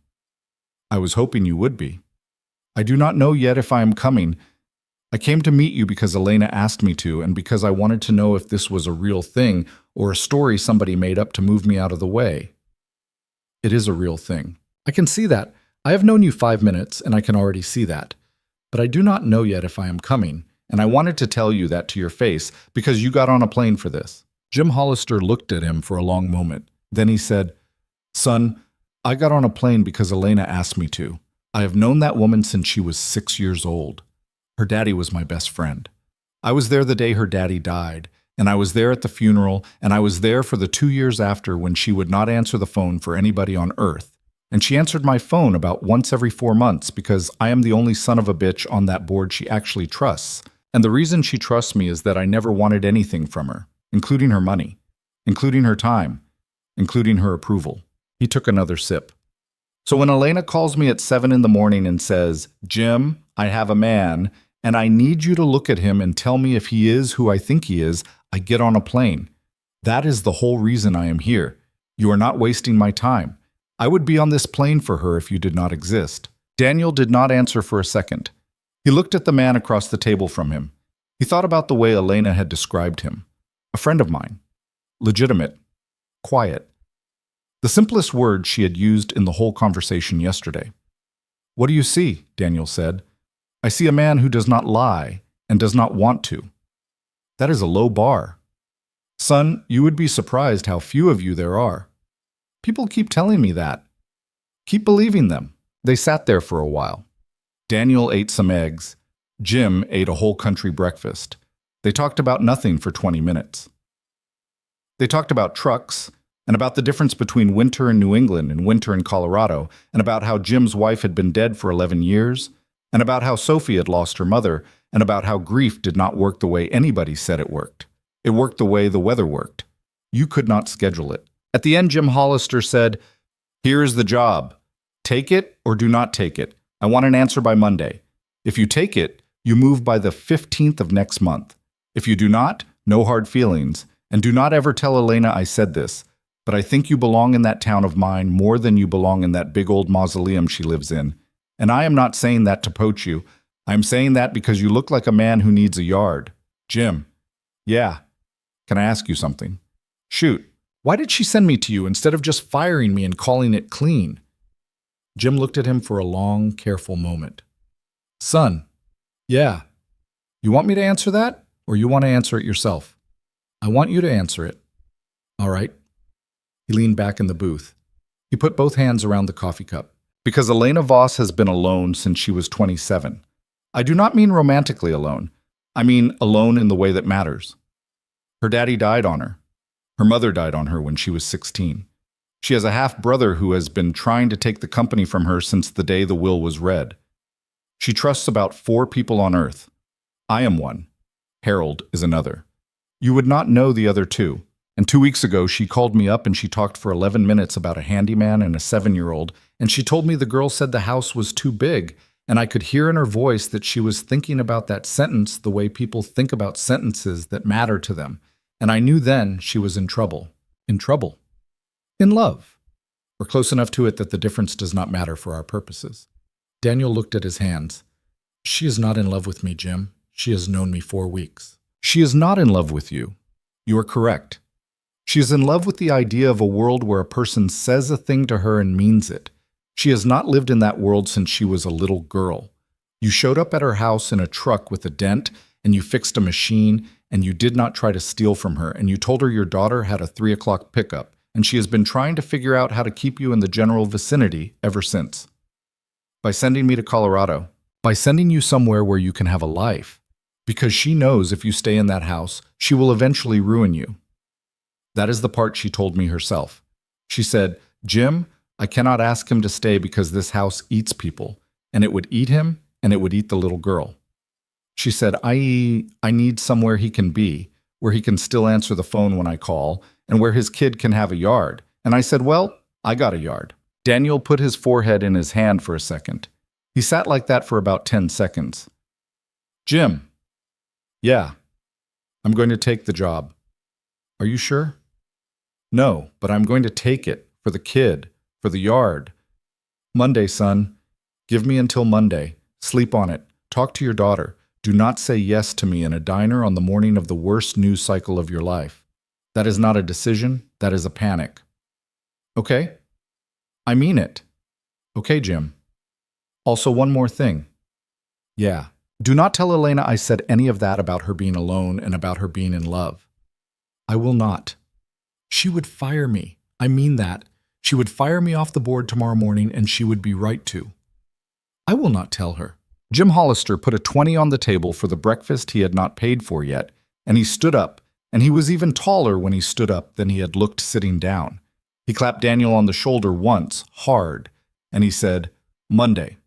"I was hoping you would be." "I do not know yet if I am coming. I came to meet you because Elena asked me to, and because I wanted to know if this was a real thing or a story somebody made up to move me out of the way." "It is a real thing." "I can see that. I have known you 5 minutes, and I can already see that. But I do not know yet if I am coming, and I wanted to tell you that to your face because you got on a plane for this." Jim Hollister looked at him for a long moment. Then he said, "Son, I got on a plane because Elena asked me to. I have known that woman since she was 6 years old. Her daddy was my best friend. I was there the day her daddy died, and I was there at the funeral, and I was there for the 2 years after when she would not answer the phone for anybody on earth. And she answered my phone about once every 4 months because I am the only son of a bitch on that board she actually trusts. And the reason she trusts me is that I never wanted anything from her, including her money, including her time, including her approval." He took another sip. "So when Elena calls me at 7 in the morning and says, 'Jim, I have a man, and I need you to look at him and tell me if he is who I think he is,' I get on a plane. That is the whole reason I am here. You are not wasting my time. I would be on this plane for her if you did not exist." Daniel did not answer for a second. He looked at the man across the table from him. He thought about the way Elena had described him. A friend of mine. Legitimate. Quiet. The simplest word she had used in the whole conversation yesterday. "What do you see?" Daniel said. "I see a man who does not lie and does not want to." "That is a low bar." "Son, you would be surprised how few of you there are." "People keep telling me that." "Keep believing them. They sat there for a while. Daniel ate some eggs. Jim ate a whole country breakfast. They talked about nothing for 20 minutes. They talked about trucks, and about the difference between winter in New England and winter in Colorado, and about how Jim's wife had been dead for 11 years, and about how Sophie had lost her mother, and about how grief did not work the way anybody said it worked. It worked the way the weather worked. You could not schedule it. At the end, Jim Hollister said, "Here is the job. Take it or do not take it. I want an answer by Monday. If you take it, you move by the 15th of next month. If you do not, no hard feelings. And do not ever tell Elena I said this. But I think you belong in that town of mine more than you belong in that big old mausoleum she lives in. And I am not saying that to poach you. I am saying that because you look like a man who needs a yard." Jim. "Yeah. Can I ask you something?" "Shoot. Why did she send me to you instead of just firing me and calling it clean?" Jim looked at him for a long, careful moment. "Son. Yeah. You want me to answer that, or you want to answer it yourself?" "I want you to answer it." "All right." He leaned back in the booth. He put both hands around the coffee cup. "Because Elena Voss has been alone since she was 27. I do not mean romantically alone. I mean alone in the way that matters. Her daddy died on her. Her mother died on her when she was 16. She has a half-brother who has been trying to take the company from her since the day the will was read. She trusts about 4 people on earth. I am one. Harold is another. You would not know the other 2. And 2 weeks ago, she called me up and she talked for 11 minutes about a handyman and a 7-year-old, and she told me the girl said the house was too big, and I could hear in her voice that she was thinking about that sentence the way people think about sentences that matter to them, and I knew then she was in trouble. In trouble. In love. Or close enough to it that the difference does not matter for our purposes. Daniel looked at his hands. "She is not in love with me, Jim. She has known me 4 weeks. She is not in love with you. You are correct. She is in love with the idea of a world where a person says a thing to her and means it. She has not lived in that world since she was a little girl. You showed up at her house in a truck with a dent, and you fixed a machine, and you did not try to steal from her, and you told her your daughter had a 3 o'clock pickup, and she has been trying to figure out how to keep you in the general vicinity ever since. By sending me to Colorado, by sending you somewhere where you can have a life, because she knows if you stay in that house, she will eventually ruin you. That is the part she told me herself. She said, 'Jim, I cannot ask him to stay because this house eats people, and it would eat him, and it would eat the little girl.' She said, I need somewhere he can be, where he can still answer the phone when I call, and where his kid can have a yard." And I said, "Well, I got a yard." Daniel put his forehead in his hand for a second. He sat like that for about 10 seconds. "Jim." "Yeah. I'm going to take the job." "Are you sure?" "No, but I'm going to take it, for the kid, for the yard." "Monday, son. Give me until Monday. Sleep on it. Talk to your daughter. Do not say yes to me in a diner on the morning of the worst news cycle of your life. That is not a decision, that is a panic." "Okay?" "I mean it." "Okay, Jim. Also, one more thing." "Yeah. Do not tell Elena I said any of that about her being alone and about her being in love." "I will not." "She would fire me. I mean that. She would fire me off the board tomorrow morning, and she would be right to." "I will not tell her." Jim Hollister put a 20 on the table for the breakfast he had not paid for yet, and he stood up, and he was even taller when he stood up than he had looked sitting down. He clapped Daniel on the shoulder once, hard, and he said, "Monday."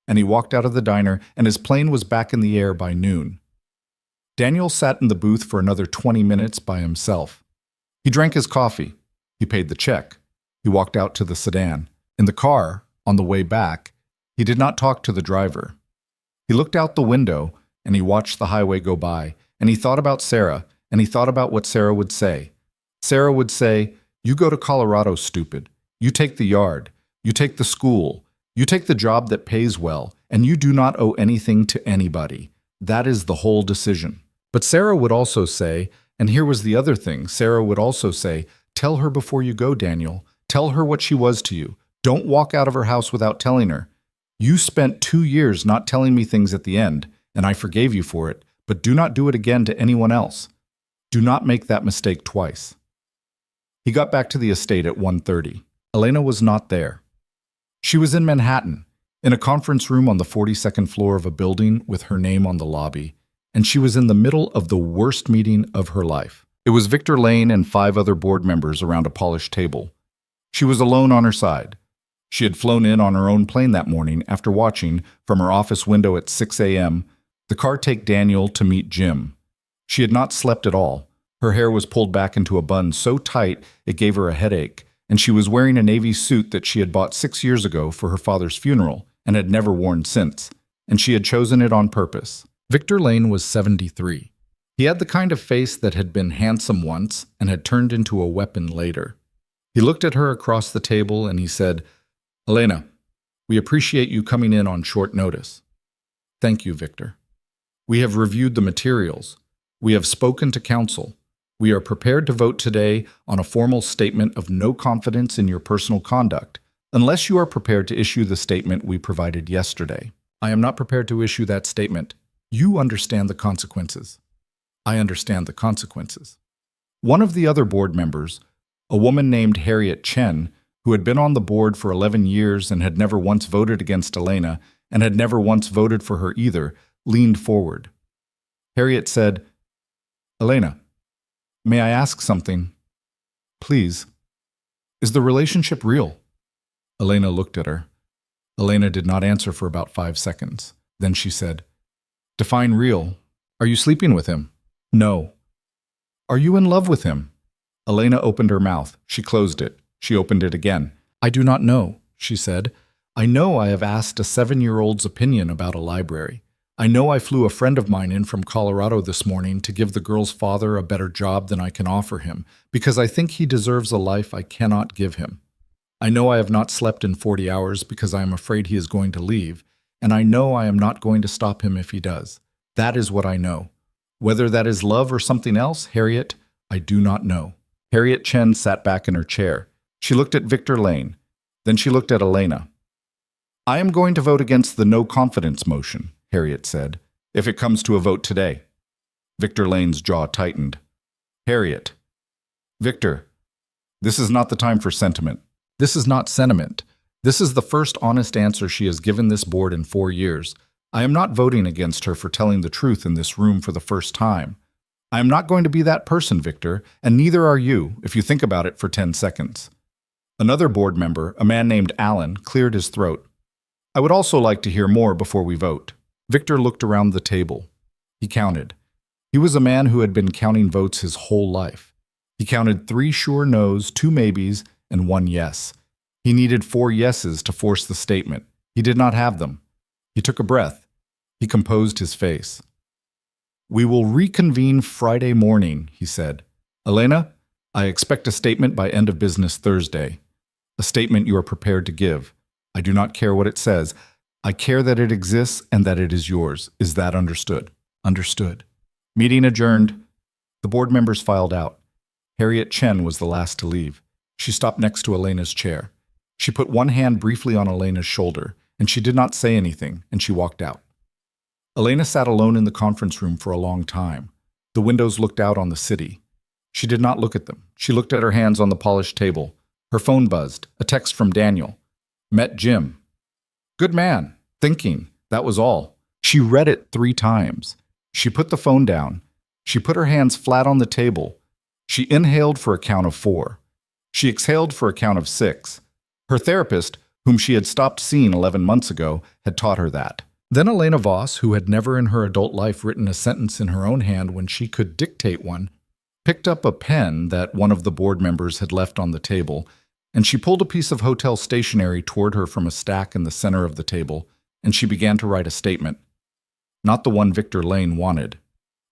And he walked out of the diner, and his plane was back in the air by noon. Daniel sat in the booth for another 20 minutes by himself. He drank his coffee. He paid the check. He walked out to the sedan. In the car, on the way back, he did not talk to the driver. He looked out the window, and he watched the highway go by, and he thought about Sarah, and he thought about what Sarah would say. Sarah would say, "You go to Colorado, stupid. You take the yard. You take the school. You take the job that pays well, and you do not owe anything to anybody. That is the whole decision." But Sarah would also say, and here was the other thing, Sarah would also say, "Tell her before you go, Daniel. Tell her what she was to you. Don't walk out of her house without telling her. You spent 2 years not telling me things at the end, and I forgave you for it, but do not do it again to anyone else. Do not make that mistake twice." He got back to the estate at 1:30. Elena was not there. She was in Manhattan. in a conference room on the 42nd floor of a building with her name on the lobby, and she was in the middle of the worst meeting of her life. It was Victor Lane and 5 other board members around a polished table. She was alone on her side. She had flown in on her own plane that morning after watching, from her office window at 6 a.m., the car take Daniel to meet Jim. She had not slept at all. Her hair was pulled back into a bun so tight it gave her a headache, and she was wearing a navy suit that she had bought 6 years ago for her father's funeral and had never worn since, and she had chosen it on purpose. Victor Lane was 73. He had the kind of face that had been handsome once and had turned into a weapon later. He looked at her across the table and he said, "Elena, we appreciate you coming in on short notice." "Thank you, Victor. We have reviewed the materials. We have spoken to counsel. We are prepared to vote today on a formal statement of no confidence in your personal conduct, unless you are prepared to issue the statement we provided yesterday." "I am not prepared to issue that statement. You understand the consequences." "I understand the consequences." One of the other board members, a woman named Harriet Chen, who had been on the board for 11 years and had never once voted against Elena and had never once voted for her either, leaned forward. Harriet said, "Elena, may I ask something? Please. Is the relationship real?" Elena looked at her. Elena did not answer for about 5 seconds. Then she said, "Define real. Are you sleeping with him?" "No." "Are you in love with him?" Elena opened her mouth. She closed it. She opened it again. "I do not know," she said. "I know I have asked a 7-year-old's opinion about a library. I know I flew a friend of mine in from Colorado this morning to give the girl's father a better job than I can offer him, because I think he deserves a life I cannot give him. I know I have not slept in 40 hours because I am afraid he is going to leave, and I know I am not going to stop him if he does. That is what I know. Whether that is love or something else, Harriet, I do not know." Harriet Chen sat back in her chair. She looked at Victor Lane. Then she looked at Elena. "I am going to vote against the no confidence motion," Harriet said, "if it comes to a vote today." Victor Lane's jaw tightened. "Harriet." "Victor, this is not the time for sentiment." "This is not sentiment. This is the first honest answer she has given this board in 4 years. I am not voting against her for telling the truth in this room for the first time. I am not going to be that person, Victor, and neither are you, if you think about it for 10 seconds. Another board member, a man named Alan, cleared his throat. "I would also like to hear more before we vote." Victor looked around the table. He counted. He was a man who had been counting votes his whole life. He counted 3 sure no's, 2 maybes, and 1 yes. He needed 4 yeses to force the statement. He did not have them. He took a breath. He composed his face. "We will reconvene Friday morning," he said. "Elena, I expect a statement by end of business Thursday. A statement you are prepared to give. I do not care what it says. I care that it exists and that it is yours. Is that understood?" "Understood." Meeting adjourned. The board members filed out. Harriet Chen was the last to leave. She stopped next to Elena's chair. She put one hand briefly on Elena's shoulder, and she did not say anything, and she walked out. Elena sat alone in the conference room for a long time. The windows looked out on the city. She did not look at them. She looked at her hands on the polished table. Her phone buzzed. A text from Daniel. "Met Jim." "Good man." Thinking. That was all. She read it 3 times. She put the phone down. She put her hands flat on the table. She inhaled for a count of 4. She exhaled for a count of 6. Her therapist, whom she had stopped seeing 11 months ago, had taught her that. Then Elena Voss, who had never in her adult life written a sentence in her own hand when she could dictate one, picked up a pen that one of the board members had left on the table, and she pulled a piece of hotel stationery toward her from a stack in the center of the table, and she began to write a statement. Not the one Victor Lane wanted.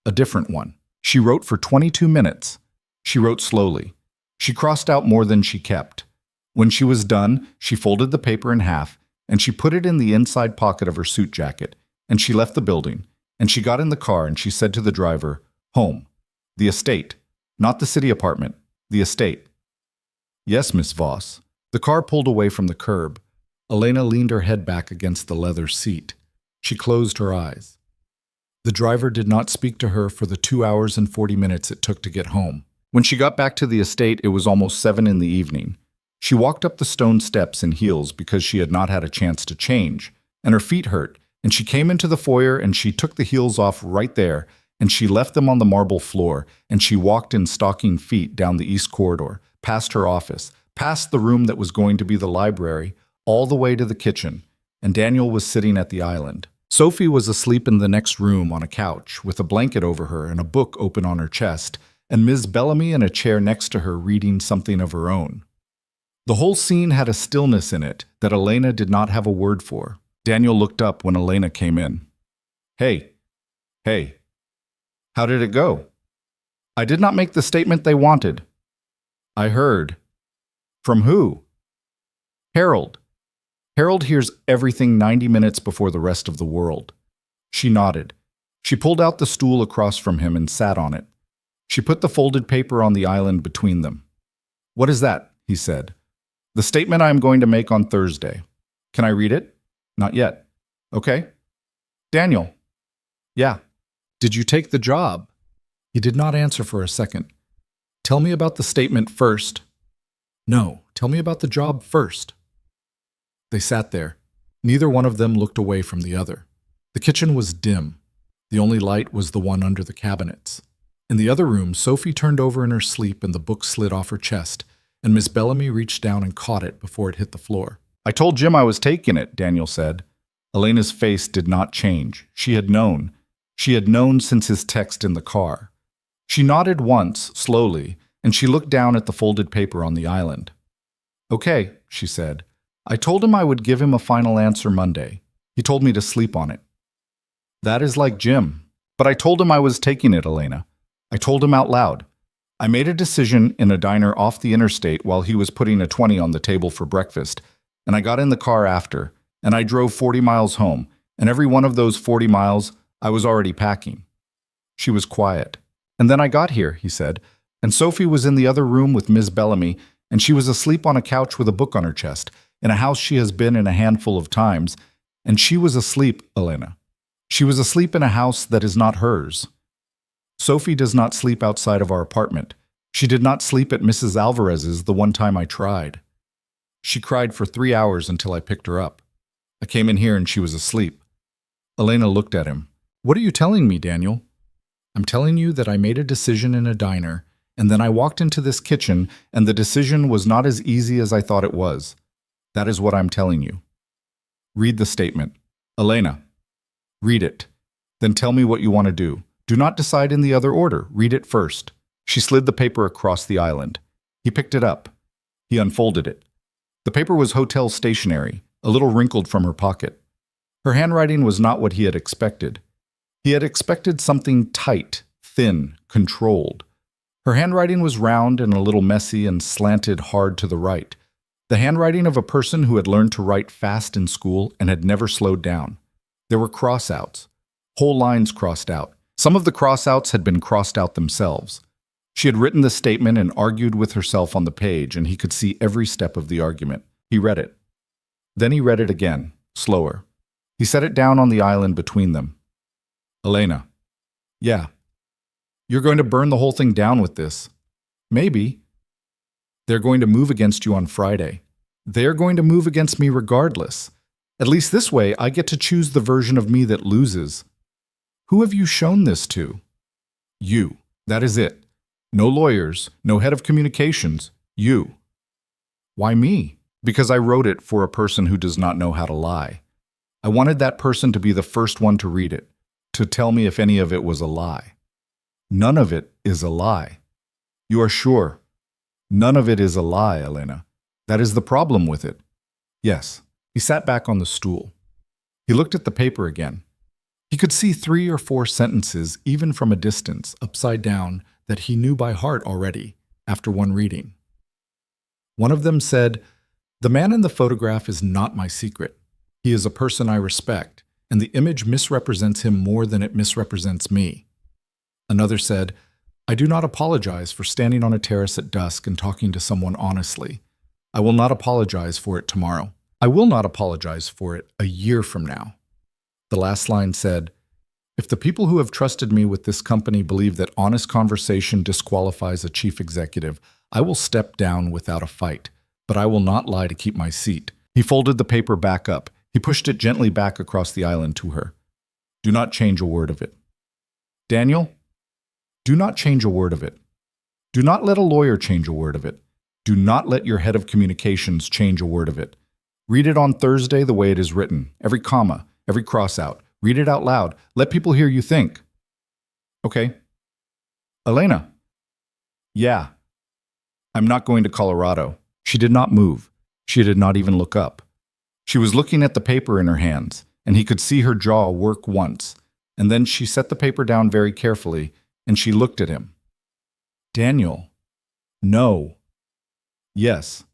A different one. She wrote for 22 minutes. She wrote slowly. She crossed out more than she kept. When she was done, she folded the paper in half, and she put it in the inside pocket of her suit jacket, and she left the building, and she got in the car and she said to the driver, "Home. The estate. Not the city apartment. The estate." "Yes, Miss Voss." The car pulled away from the curb. Elena leaned her head back against the leather seat. She closed her eyes. The driver did not speak to her for the 2 hours and 40 minutes it took to get home. When she got back to the estate, it was almost 7 in the evening. She walked up the stone steps in heels because she had not had a chance to change. and her feet hurt, and she came into the foyer and she took the heels off right there, and she left them on the marble floor, and she walked in stocking feet down the east corridor, past her office, past the room that was going to be the library, all the way to the kitchen, and Daniel was sitting at the island. Sophie was asleep in the next room on a couch, with a blanket over her and a book open on her chest, and Ms. Bellamy in a chair next to her reading something of her own. The whole scene had a stillness in it that Elena did not have a word for. Daniel looked up when Elena came in. Hey, how did it go? I did not make the statement they wanted. I heard. From who? Harold. Harold hears everything 90 minutes before the rest of the world. She nodded. She pulled out the stool across from him and sat on it. She put the folded paper on the island between them. What is that? He said. The statement I am going to make on Thursday. Can I read it? Not yet. Okay. Daniel. Yeah. Did you take the job? He did not answer for a second. Tell me about the statement first. No, tell me about the job first. They sat there. Neither one of them looked away from the other. The kitchen was dim. The only light was the one under the cabinets. In the other room, Sophie turned over in her sleep and the book slid off her chest, and Miss Bellamy reached down and caught it before it hit the floor. I told Jim I was taking it, Daniel said. Elena's face did not change. She had known. She had known since his text in the car. She nodded once, slowly, and she looked down at the folded paper on the island. Okay, she said. I told him I would give him a final answer Monday. He told me to sleep on it. That is like Jim. But I told him I was taking it, Elena. I told him out loud. I made a decision in a diner off the interstate while he was putting a 20 on the table for breakfast, and I got in the car after, and I drove 40 miles home, and every one of those 40 miles, I was already packing. She was quiet. And then I got here, he said, and Sophie was in the other room with Miss Bellamy, and she was asleep on a couch with a book on her chest, in a house she has been in a handful of times, and she was asleep, Elena. She was asleep in a house that is not hers. Sophie does not sleep outside of our apartment. She did not sleep at Mrs. Alvarez's the one time I tried. She cried for 3 hours until I picked her up. I came in here and she was asleep. Elena looked at him. What are you telling me, Daniel? I'm telling you that I made a decision in a diner, and then I walked into this kitchen, and the decision was not as easy as I thought it was. That is what I'm telling you. Read the statement. Elena, read it. Then tell me what you want to do. Do not decide in the other order. Read it first. She slid the paper across the island. He picked it up. He unfolded it. The paper was hotel stationery, a little wrinkled from her pocket. Her handwriting was not what he had expected. He had expected something tight, thin, controlled. Her handwriting was round and a little messy and slanted hard to the right. The handwriting of a person who had learned to write fast in school and had never slowed down. There were cross-outs, whole lines crossed out. Some of the cross-outs had been crossed out themselves. She had written the statement and argued with herself on the page, and he could see every step of the argument. He read it. Then he read it again, slower. He set it down on the island between them. Elena. Yeah. You're going to burn the whole thing down with this. Maybe. They're going to move against you on Friday. They're going to move against me regardless. At least this way, I get to choose the version of me that loses. Who have you shown this to? You. That is it. No lawyers, no head of communications. You. Why me? Because I wrote it for a person who does not know how to lie. I wanted that person to be the first one to read it, to tell me if any of it was a lie. None of it is a lie. You are sure? None of it is a lie, Elena. That is the problem with it. Yes. He sat back on the stool. He looked at the paper again. He could see 3 or 4 sentences, even from a distance, upside down, that he knew by heart already, after one reading. One of them said, "The man in the photograph is not my secret. He is a person I respect, and the image misrepresents him more than it misrepresents me." Another said, "I do not apologize for standing on a terrace at dusk and talking to someone honestly. I will not apologize for it tomorrow. I will not apologize for it a year from now." The last line said, "If the people who have trusted me with this company believe that honest conversation disqualifies a chief executive, I will step down without a fight, but I will not lie to keep my seat." He folded the paper back up. He pushed it gently back across the island to her. Do not change a word of it. Daniel, do not change a word of it. Do not let a lawyer change a word of it. Do not let your head of communications change a word of it. Read it on Thursday the way it is written, every comma, every cross out. Read it out loud. Let people hear you think. Okay. Elena. Yeah. I'm not going to Colorado. She did not move. She did not even look up. She was looking at the paper in her hands, and he could see her jaw work once, and then she set the paper down very carefully, and she looked at him. Daniel. No. Yes.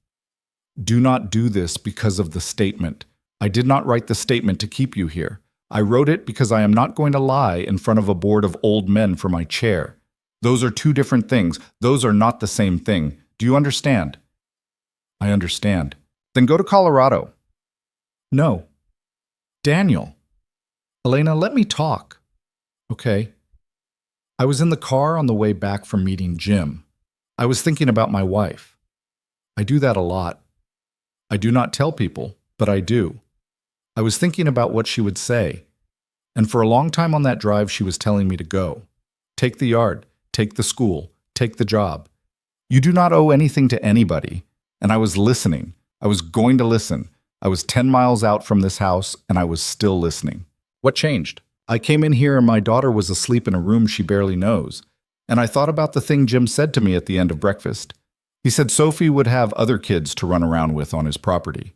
Do not do this because of the statement. I did not write the statement to keep you here. I wrote it because I am not going to lie in front of a board of old men for my chair. Those are two different things. Those are not the same thing. Do you understand? I understand. Then go to Colorado. No. Daniel. Elena, let me talk. Okay. I was in the car on the way back from meeting Jim. I was thinking about my wife. I do that a lot. I do not tell people, but I do. I was thinking about what she would say. And for a long time on that drive, she was telling me to go. Take the yard, take the school, take the job. You do not owe anything to anybody. And I was listening. I was going to listen. I was 10 miles out from this house, and I was still listening. What changed? I came in here and my daughter was asleep in a room she barely knows. And I thought about the thing Jim said to me at the end of breakfast. He said Sophie would have other kids to run around with on his property.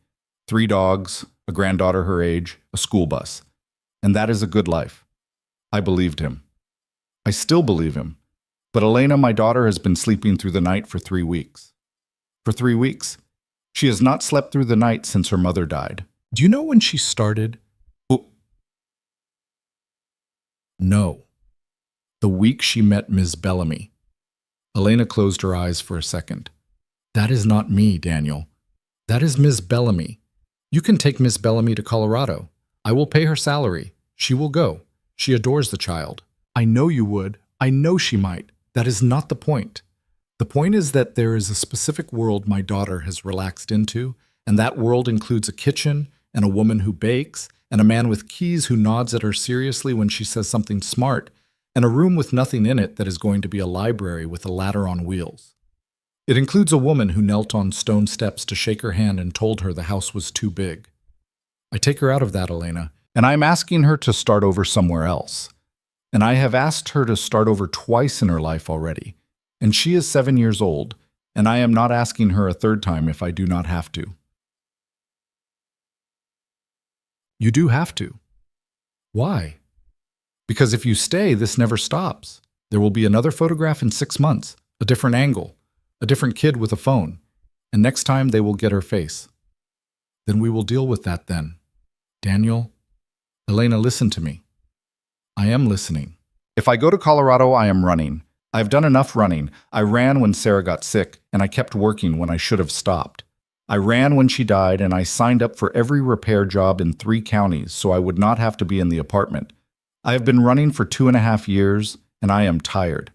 3 dogs, a granddaughter her age, a school bus. And that is a good life. I believed him. I still believe him. But Elena, my daughter, has been sleeping through the night for 3 weeks. For 3 weeks. She has not slept through the night since her mother died. Do you know when she started? Oh. No. The week she met Ms. Bellamy. Elena closed her eyes for a second. That is not me, Daniel. That is Ms. Bellamy. You can take Miss Bellamy to Colorado. I will pay her salary. She will go. She adores the child. I know you would. I know she might. That is not the point. The point is that there is a specific world my daughter has relaxed into, and that world includes a kitchen and a woman who bakes and a man with keys who nods at her seriously when she says something smart, and a room with nothing in it that is going to be a library with a ladder on wheels. It includes a woman who knelt on stone steps to shake her hand and told her the house was too big. I take her out of that, Elena, and I am asking her to start over somewhere else. And I have asked her to start over twice in her life already. And she is 7 years old, and I am not asking her a third time if I do not have to. You do have to. Why? Because if you stay, this never stops. There will be another photograph in 6 months, a different angle, a different kid with a phone, and next time they will get her face. Then we will deal with that then. Daniel, Elena, listen to me. I am listening. If I go to Colorado, I am running. I've done enough running. I ran when Sarah got sick, and I kept working when I should have stopped. I ran when she died, and I signed up for every repair job in 3 counties so I would not have to be in the apartment. I have been running for 2.5 years, and I am tired.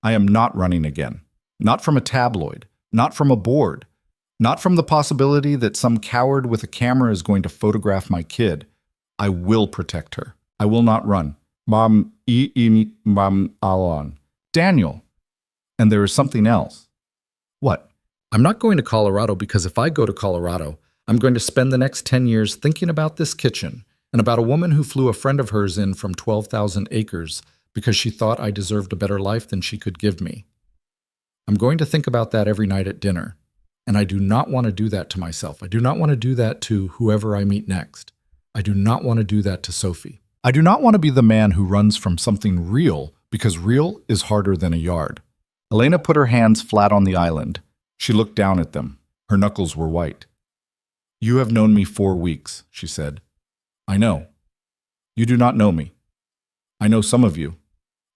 I am not running again. Not from a tabloid. Not from a board. Not from the possibility that some coward with a camera is going to photograph my kid. I will protect her. I will not run. Mom, Mom, Alon. Daniel. And there is something else. What? I'm not going to Colorado because if I go to Colorado, I'm going to spend the next 10 years thinking about this kitchen and about a woman who flew a friend of hers in from 12,000 acres because she thought I deserved a better life than she could give me. I'm going to think about that every night at dinner, and I do not want to do that to myself. I do not want to do that to whoever I meet next. I do not want to do that to Sophie. I do not want to be the man who runs from something real because real is harder than a yard. Elena put her hands flat on the island. She looked down at them. Her knuckles were white. You have known me 4 weeks, she said. I know. You do not know me. I know some of you.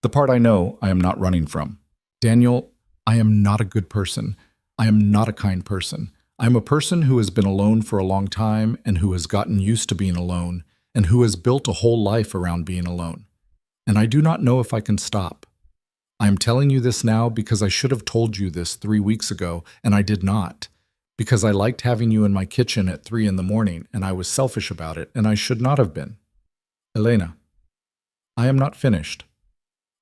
The part I know, I am not running from. Daniel, I am not a good person. I am not a kind person. I am a person who has been alone for a long time and who has gotten used to being alone and who has built a whole life around being alone. And I do not know if I can stop. I am telling you this now because I should have told you this 3 weeks ago, and I did not. Because I liked having you in my kitchen at 3 in the morning, and I was selfish about it, and I should not have been. Elena, I am not finished.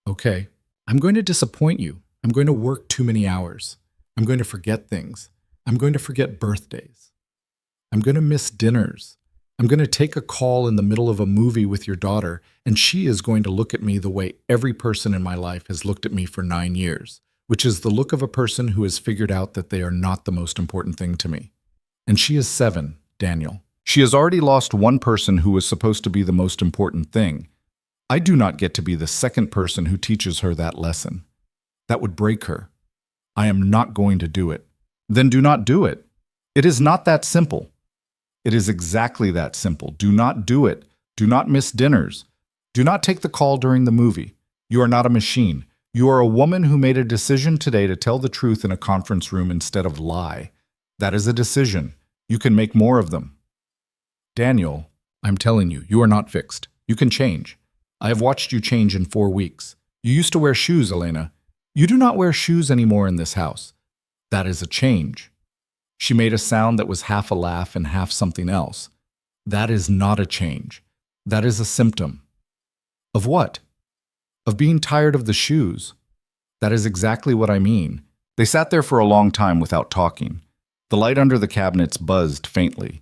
Okay, I'm going to disappoint you. I'm going to work too many hours. I'm going to forget things. I'm going to forget birthdays. I'm going to miss dinners. I'm going to take a call in the middle of a movie with your daughter, and she is going to look at me the way every person in my life has looked at me for 9 years, which is the look of a person who has figured out that they are not the most important thing to me. And she is 7, Daniel. She has already lost one person who was supposed to be the most important thing. I do not get to be the second person who teaches her that lesson. That would break her. I am not going to do it. Then do not do it. It is not that simple. It is exactly that simple. Do not do it. Do not miss dinners. Do not take the call during the movie. You are not a machine. You are a woman who made a decision today to tell the truth in a conference room instead of lie. That is a decision. You can make more of them. Daniel, I'm telling you, you are not fixed. You can change. I have watched you change in 4 weeks. You used to wear shoes, Elena. You do not wear shoes anymore in this house. That is a change. She made a sound that was half a laugh and half something else. That is not a change. That is a symptom. Of what? Of being tired of the shoes. That is exactly what I mean. They sat there for a long time without talking. The light under the cabinets buzzed faintly.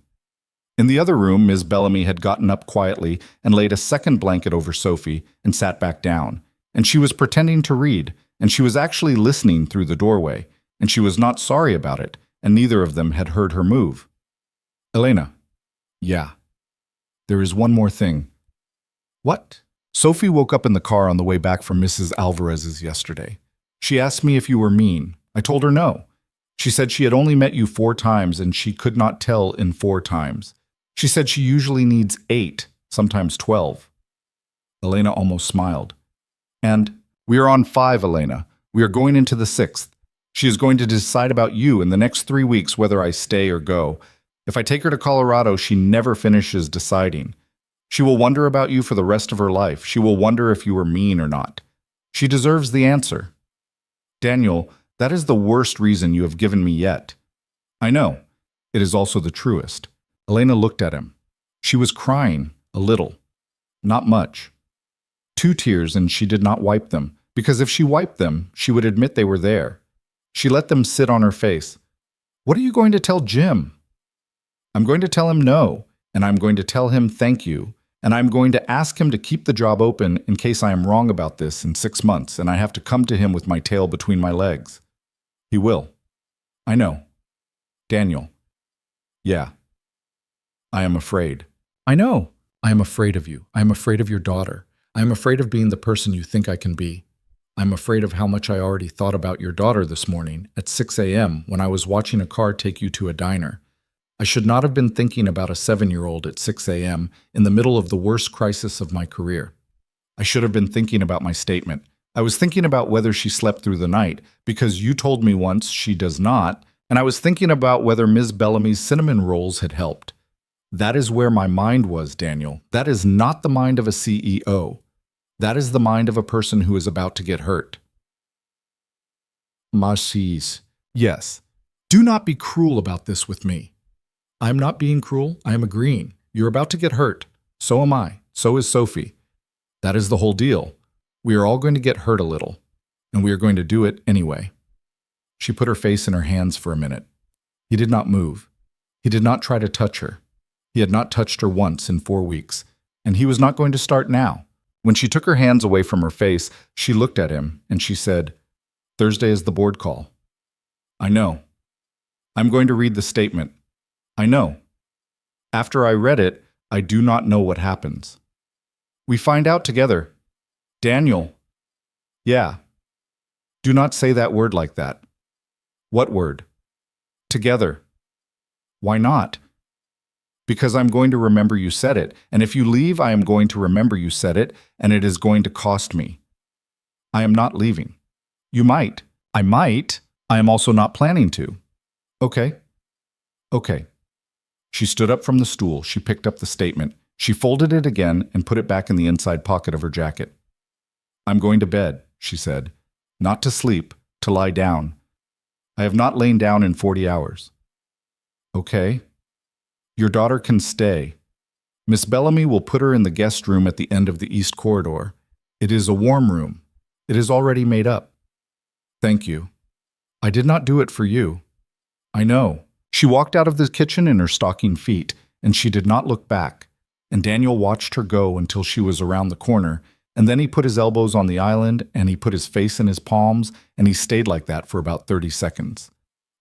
In the other room, Ms. Bellamy had gotten up quietly and laid a second blanket over Sophie and sat back down. And she was pretending to read, and she was actually listening through the doorway, and she was not sorry about it, and neither of them had heard her move. Elena. Yeah. There is one more thing. What? Sophie woke up in the car on the way back from Mrs. Alvarez's yesterday. She asked me if you were mean. I told her no. She said she had only met you 4 times and she could not tell in 4 times. She said she usually needs 8, sometimes 12. Elena almost smiled. And we are on 5, Elena. We are going into the 6th. She is going to decide about you in the next 3 weeks whether I stay or go. If I take her to Colorado, she never finishes deciding. She will wonder about you for the rest of her life. She will wonder if you were mean or not. She deserves the answer. Daniel, that is the worst reason you have given me yet. I know. It is also the truest. Elena looked at him. She was crying, a little. Not much. 2 tears, and she did not wipe them, because if she wiped them, she would admit they were there. She let them sit on her face. What are you going to tell Jim? I'm going to tell him no, and I'm going to tell him thank you, and I'm going to ask him to keep the job open in case I am wrong about this in 6 months and I have to come to him with my tail between my legs. He will. I know. Daniel. Yeah. I am afraid. I know. I am afraid of you. I am afraid of your daughter. I am afraid of being the person you think I can be. I'm afraid of how much I already thought about your daughter this morning at 6 a.m. when I was watching a car take you to a diner. I should not have been thinking about a 7-year-old at 6 a.m. in the middle of the worst crisis of my career. I should have been thinking about my statement. I was thinking about whether she slept through the night, because you told me once she does not, and I was thinking about whether Ms. Bellamy's cinnamon rolls had helped. That is where my mind was, Daniel. That is not the mind of a CEO. That is the mind of a person who is about to get hurt. Machis. Yes. Do not be cruel about this with me. I am not being cruel. I am agreeing. You're about to get hurt. So am I. So is Sophie. That is the whole deal. We are all going to get hurt a little, and we are going to do it anyway. She put her face in her hands for a minute. He did not move. He did not try to touch her. He had not touched her once in 4 weeks, and he was not going to start now. When she took her hands away from her face, she looked at him, and she said, Thursday is the board call. I know. I'm going to read the statement. I know. After I read it, I do not know what happens. We find out together. Daniel. Yeah. Do not say that word like that. What word? Together. Why not? Because I'm going to remember you said it, and if you leave, I am going to remember you said it, and it is going to cost me. I am not leaving. You might. I might. I am also not planning to. Okay. Okay. She stood up from the stool. She picked up the statement. She folded it again and put it back in the inside pocket of her jacket. I'm going to bed, she said. Not to sleep, to lie down. I have not lain down in 40 hours. Okay. Your daughter can stay. Miss Bellamy will put her in the guest room at the end of the east corridor. It is a warm room. It is already made up. Thank you. I did not do it for you. I know. She walked out of the kitchen in her stocking feet, and she did not look back. And Daniel watched her go until she was around the corner, and then he put his elbows on the island, and he put his face in his palms, and he stayed like that for about 30 seconds.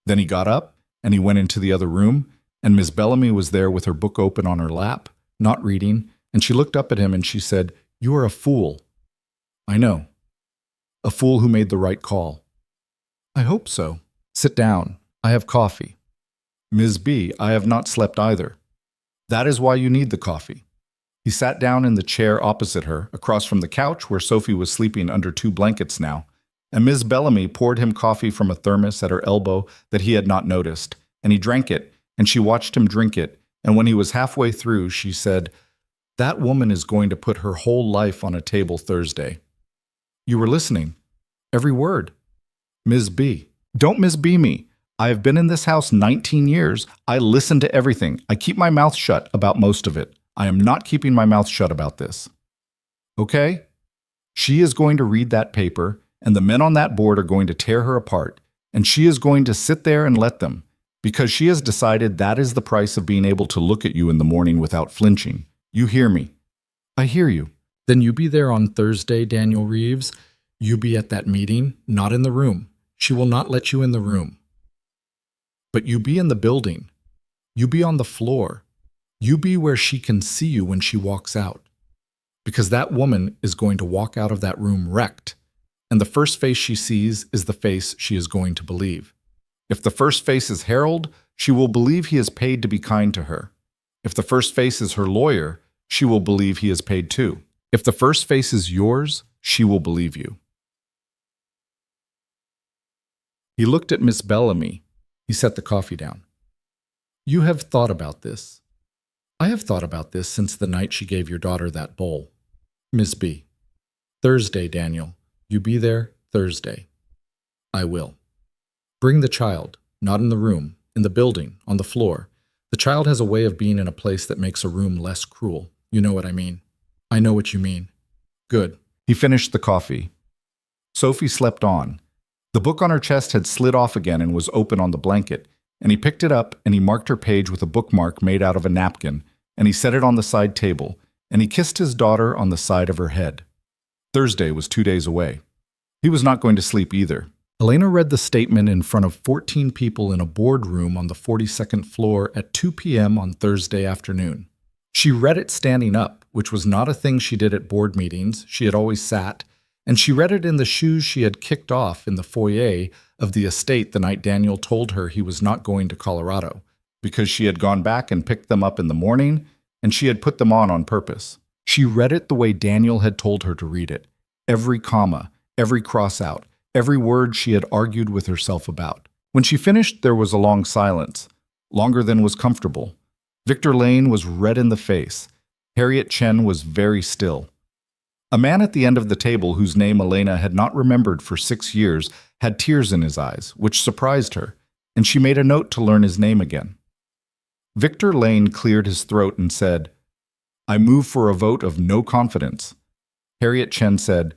Then he got up, and he went into the other room, and Miss Bellamy was there with her book open on her lap, not reading, and she looked up at him and she said, "You are a fool." I know. A fool who made the right call. I hope so. Sit down. I have coffee. Ms. B, I have not slept either. That is why you need the coffee. He sat down in the chair opposite her, across from the couch where Sophie was sleeping under 2 blankets now, and Ms. Bellamy poured him coffee from a thermos at her elbow that he had not noticed, and he drank it, and she watched him drink it, and when he was halfway through, she said, "That woman is going to put her whole life on a table Thursday." You were listening. Every word. Ms. B. Don't Ms. B me. I have been in this house 19 years. I listen to everything. I keep my mouth shut about most of it. I am not keeping my mouth shut about this. Okay? She is going to read that paper, and the men on that board are going to tear her apart, and she is going to sit there and let them, because she has decided that is the price of being able to look at you in the morning without flinching. You hear me? I hear you. Then you be there on Thursday, Daniel Reeves. You be at that meeting, not in the room. She will not let you in the room. But you be in the building. You be on the floor. You be where she can see you when she walks out. Because that woman is going to walk out of that room wrecked, and the first face she sees is the face she is going to believe. If the first face is Harold, she will believe he is paid to be kind to her. If the first face is her lawyer, she will believe he is paid too. If the first face is yours, she will believe you. He looked at Miss Bellamy. He set the coffee down. You have thought about this. I have thought about this since the night she gave your daughter that bowl. Miss B. Thursday, Daniel. You be there Thursday. I will. Bring the child, not in the room, in the building, on the floor. The child has a way of being in a place that makes a room less cruel. You know what I mean. I know what you mean. Good. He finished the coffee. Sophie slept on. The book on her chest had slid off again and was open on the blanket, and he picked it up and he marked her page with a bookmark made out of a napkin, and he set it on the side table, and he kissed his daughter on the side of her head. Thursday was 2 days away. He was not going to sleep either. Elena read the statement in front of 14 people in a boardroom on the 42nd floor at 2 p.m. on Thursday afternoon. She read it standing up, which was not a thing she did at board meetings. She had always sat, and she read it in the shoes she had kicked off in the foyer of the estate the night Daniel told her he was not going to Colorado, because she had gone back and picked them up in the morning, and she had put them on purpose. She read it the way Daniel had told her to read it, every comma, every cross-out, every word she had argued with herself about. When she finished, there was a long silence, longer than was comfortable. Victor Lane was red in the face. Harriet Chen was very still. A man at the end of the table, whose name Elena had not remembered for 6 years, had tears in his eyes, which surprised her, and she made a note to learn his name again. Victor Lane cleared his throat and said, "I move for a vote of no confidence." Harriet Chen said,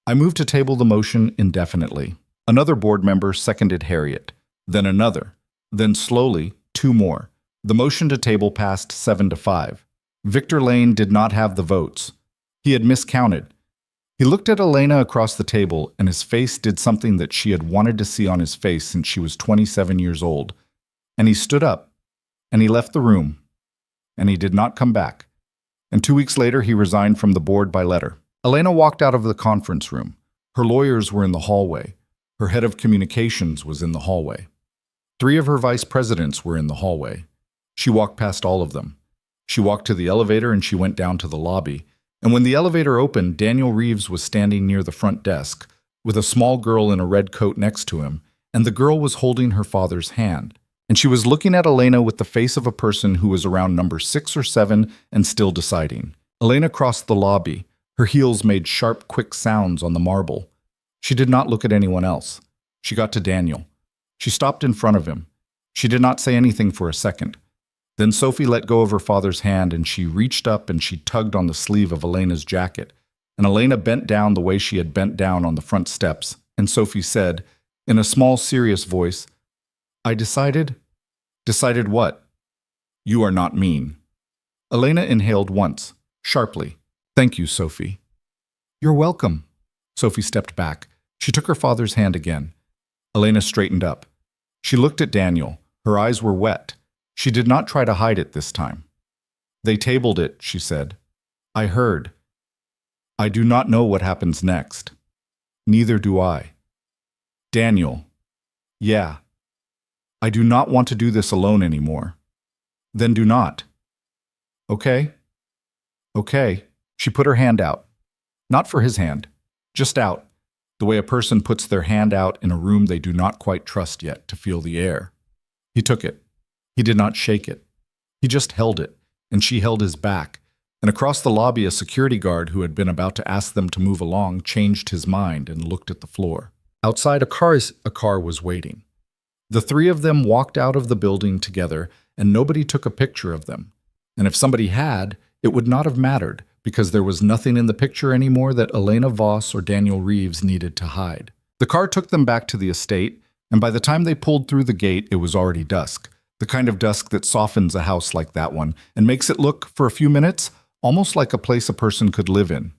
"I move to table the motion indefinitely." Another board member seconded Harriet, then another, then slowly 2 more. The motion to table passed 7-5. Victor Lane did not have the votes. He had miscounted. He looked at Elena across the table, and his face did something that she had wanted to see on his face since she was 27 years old. And he stood up, and he left the room, and he did not come back. And 2 weeks later, he resigned from the board by letter. Elena walked out of the conference room. Her lawyers were in the hallway. Her head of communications was in the hallway. 3 of her vice presidents were in the hallway. She walked past all of them. She walked to the elevator and she went down to the lobby. And when the elevator opened, Daniel Reeves was standing near the front desk, with a small girl in a red coat next to him, and the girl was holding her father's hand. And she was looking at Elena with the face of a person who was around number 6 or 7 and still deciding. Elena crossed the lobby. Her heels made sharp, quick sounds on the marble. She did not look at anyone else. She got to Daniel. She stopped in front of him. She did not say anything for a second. Then Sophie let go of her father's hand and she reached up and she tugged on the sleeve of Elena's jacket. And Elena bent down the way she had bent down on the front steps, and Sophie said, in a small, serious voice, "I decided." "Decided what?" "You are not mean." Elena inhaled once, sharply. "Thank you, Sophie." "You're welcome." Sophie stepped back. She took her father's hand again. Elena straightened up. She looked at Daniel. Her eyes were wet. She did not try to hide it this time. "They tabled it," she said. "I heard. I do not know what happens next." "Neither do I." "Daniel." "Yeah. I do not want to do this alone anymore." "Then do not." "Okay." "Okay." She put her hand out. Not for his hand. Just out, the way a person puts their hand out in a room they do not quite trust yet to feel the air. He took it. He did not shake it. He just held it, and she held his back. And across the lobby, a security guard who had been about to ask them to move along changed his mind and looked at the floor. Outside, a car was waiting. The three of them walked out of the building together, and nobody took a picture of them. And if somebody had, it would not have mattered, because there was nothing in the picture anymore that Elena Voss or Daniel Reeves needed to hide. The car took them back to the estate, and by the time they pulled through the gate, it was already dusk. The kind of dusk that softens a house like that one and makes it look, for a few minutes, almost like a place a person could live in.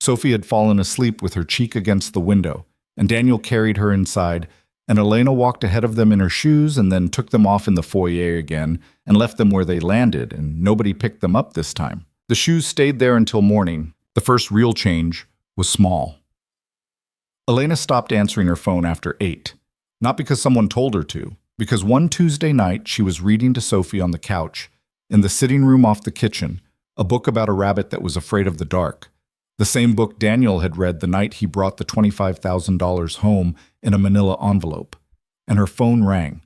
Sophie had fallen asleep with her cheek against the window, and Daniel carried her inside, and Elena walked ahead of them in her shoes and then took them off in the foyer again and left them where they landed, and nobody picked them up this time. The shoes stayed there until morning. The first real change was small. Elena stopped answering her phone after 8, not because someone told her to, because one Tuesday night she was reading to Sophie on the couch, in the sitting room off the kitchen, a book about a rabbit that was afraid of the dark. The same book Daniel had read the night he brought the $25,000 home in a manila envelope. And her phone rang.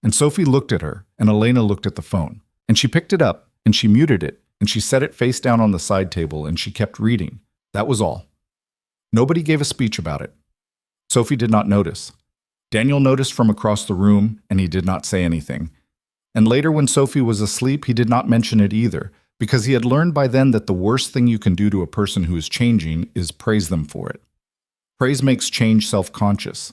And Sophie looked at her, and Elena looked at the phone. And she picked it up, and she muted it, and she set it face down on the side table, and she kept reading. That was all. Nobody gave a speech about it. Sophie did not notice. Daniel noticed from across the room, and he did not say anything. And later when Sophie was asleep, he did not mention it either, because he had learned by then that the worst thing you can do to a person who is changing is praise them for it. Praise makes change self-conscious.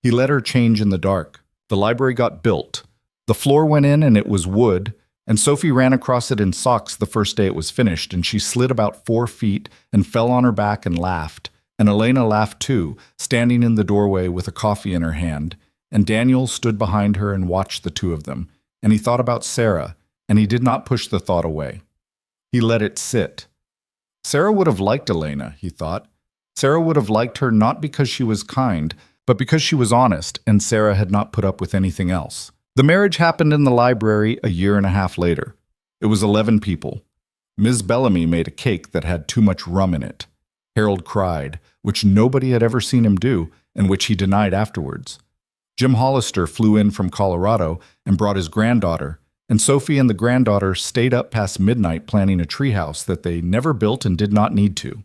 He let her change in the dark. The library got built. The floor went in and it was wood, and Sophie ran across it in socks the first day it was finished, and she slid about 4 feet and fell on her back and laughed. And Elena laughed too, standing in the doorway with a coffee in her hand, and Daniel stood behind her and watched the two of them, and he thought about Sarah, and he did not push the thought away. He let it sit. Sarah would have liked Elena, he thought. Sarah would have liked her not because she was kind, but because she was honest, and Sarah had not put up with anything else. The marriage happened in the library a year and a half later. It was 11 people. Ms. Bellamy made a cake that had too much rum in it. Harold cried, which nobody had ever seen him do, and which he denied afterwards. Jim Hollister flew in from Colorado and brought his granddaughter, and Sophie and the granddaughter stayed up past midnight planning a treehouse that they never built and did not need to.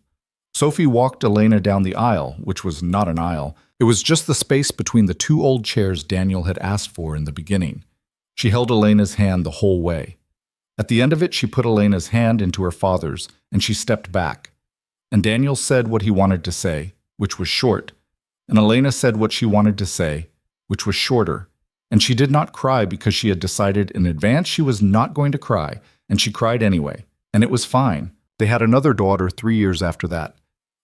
Sophie walked Elena down the aisle, which was not an aisle. It was just the space between the 2 old chairs Daniel had asked for in the beginning. She held Elena's hand the whole way. At the end of it, she put Elena's hand into her father's, and she stepped back. And Daniel said what he wanted to say, which was short, and Elena said what she wanted to say, which was shorter. And she did not cry because she had decided in advance she was not going to cry, and she cried anyway, and it was fine. They had another daughter 3 years after that.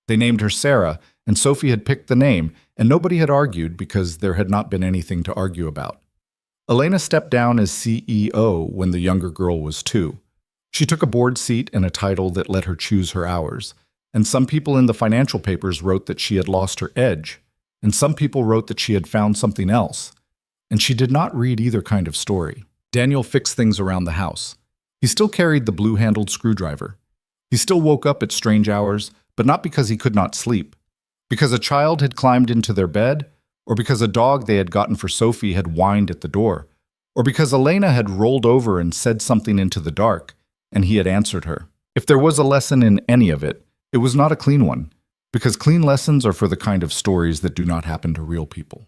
They named her Sarah, and Sophie had picked the name, and nobody had argued because there had not been anything to argue about. Elena stepped down as CEO when the younger girl was 2. She took a board seat and a title that let her choose her hours, and some people in the financial papers wrote that she had lost her edge, and some people wrote that she had found something else. And she did not read either kind of story. Daniel fixed things around the house. He still carried the blue-handled screwdriver. He still woke up at strange hours, but not because he could not sleep. Because a child had climbed into their bed, or because a dog they had gotten for Sophie had whined at the door, or because Elena had rolled over and said something into the dark, and he had answered her. If there was a lesson in any of it, it was not a clean one, because clean lessons are for the kind of stories that do not happen to real people.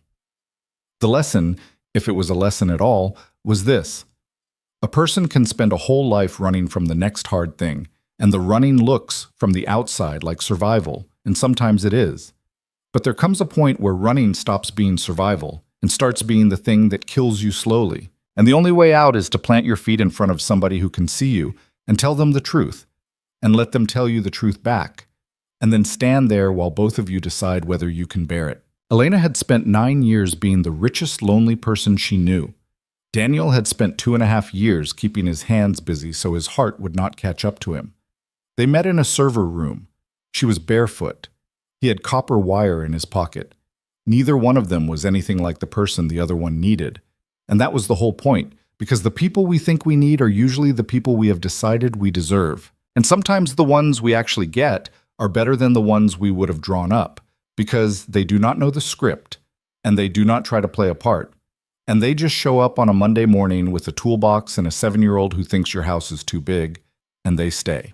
The lesson, if it was a lesson at all, was this. A person can spend a whole life running from the next hard thing, and the running looks, from the outside, like survival, and sometimes it is. But there comes a point where running stops being survival and starts being the thing that kills you slowly. And the only way out is to plant your feet in front of somebody who can see you and tell them the truth, and let them tell you the truth back, and then stand there while both of you decide whether you can bear it. Elena had spent 9 years being the richest lonely person she knew. Daniel had spent 2.5 years keeping his hands busy so his heart would not catch up to him. They met in a server room. She was barefoot. He had copper wire in his pocket. Neither one of them was anything like the person the other one needed. And that was the whole point, because the people we think we need are usually the people we have decided we deserve. And sometimes the ones we actually get are better than the ones we would have drawn up, because they do not know the script, and they do not try to play a part. And they just show up on a Monday morning with a toolbox and a 7-year-old who thinks your house is too big, and they stay.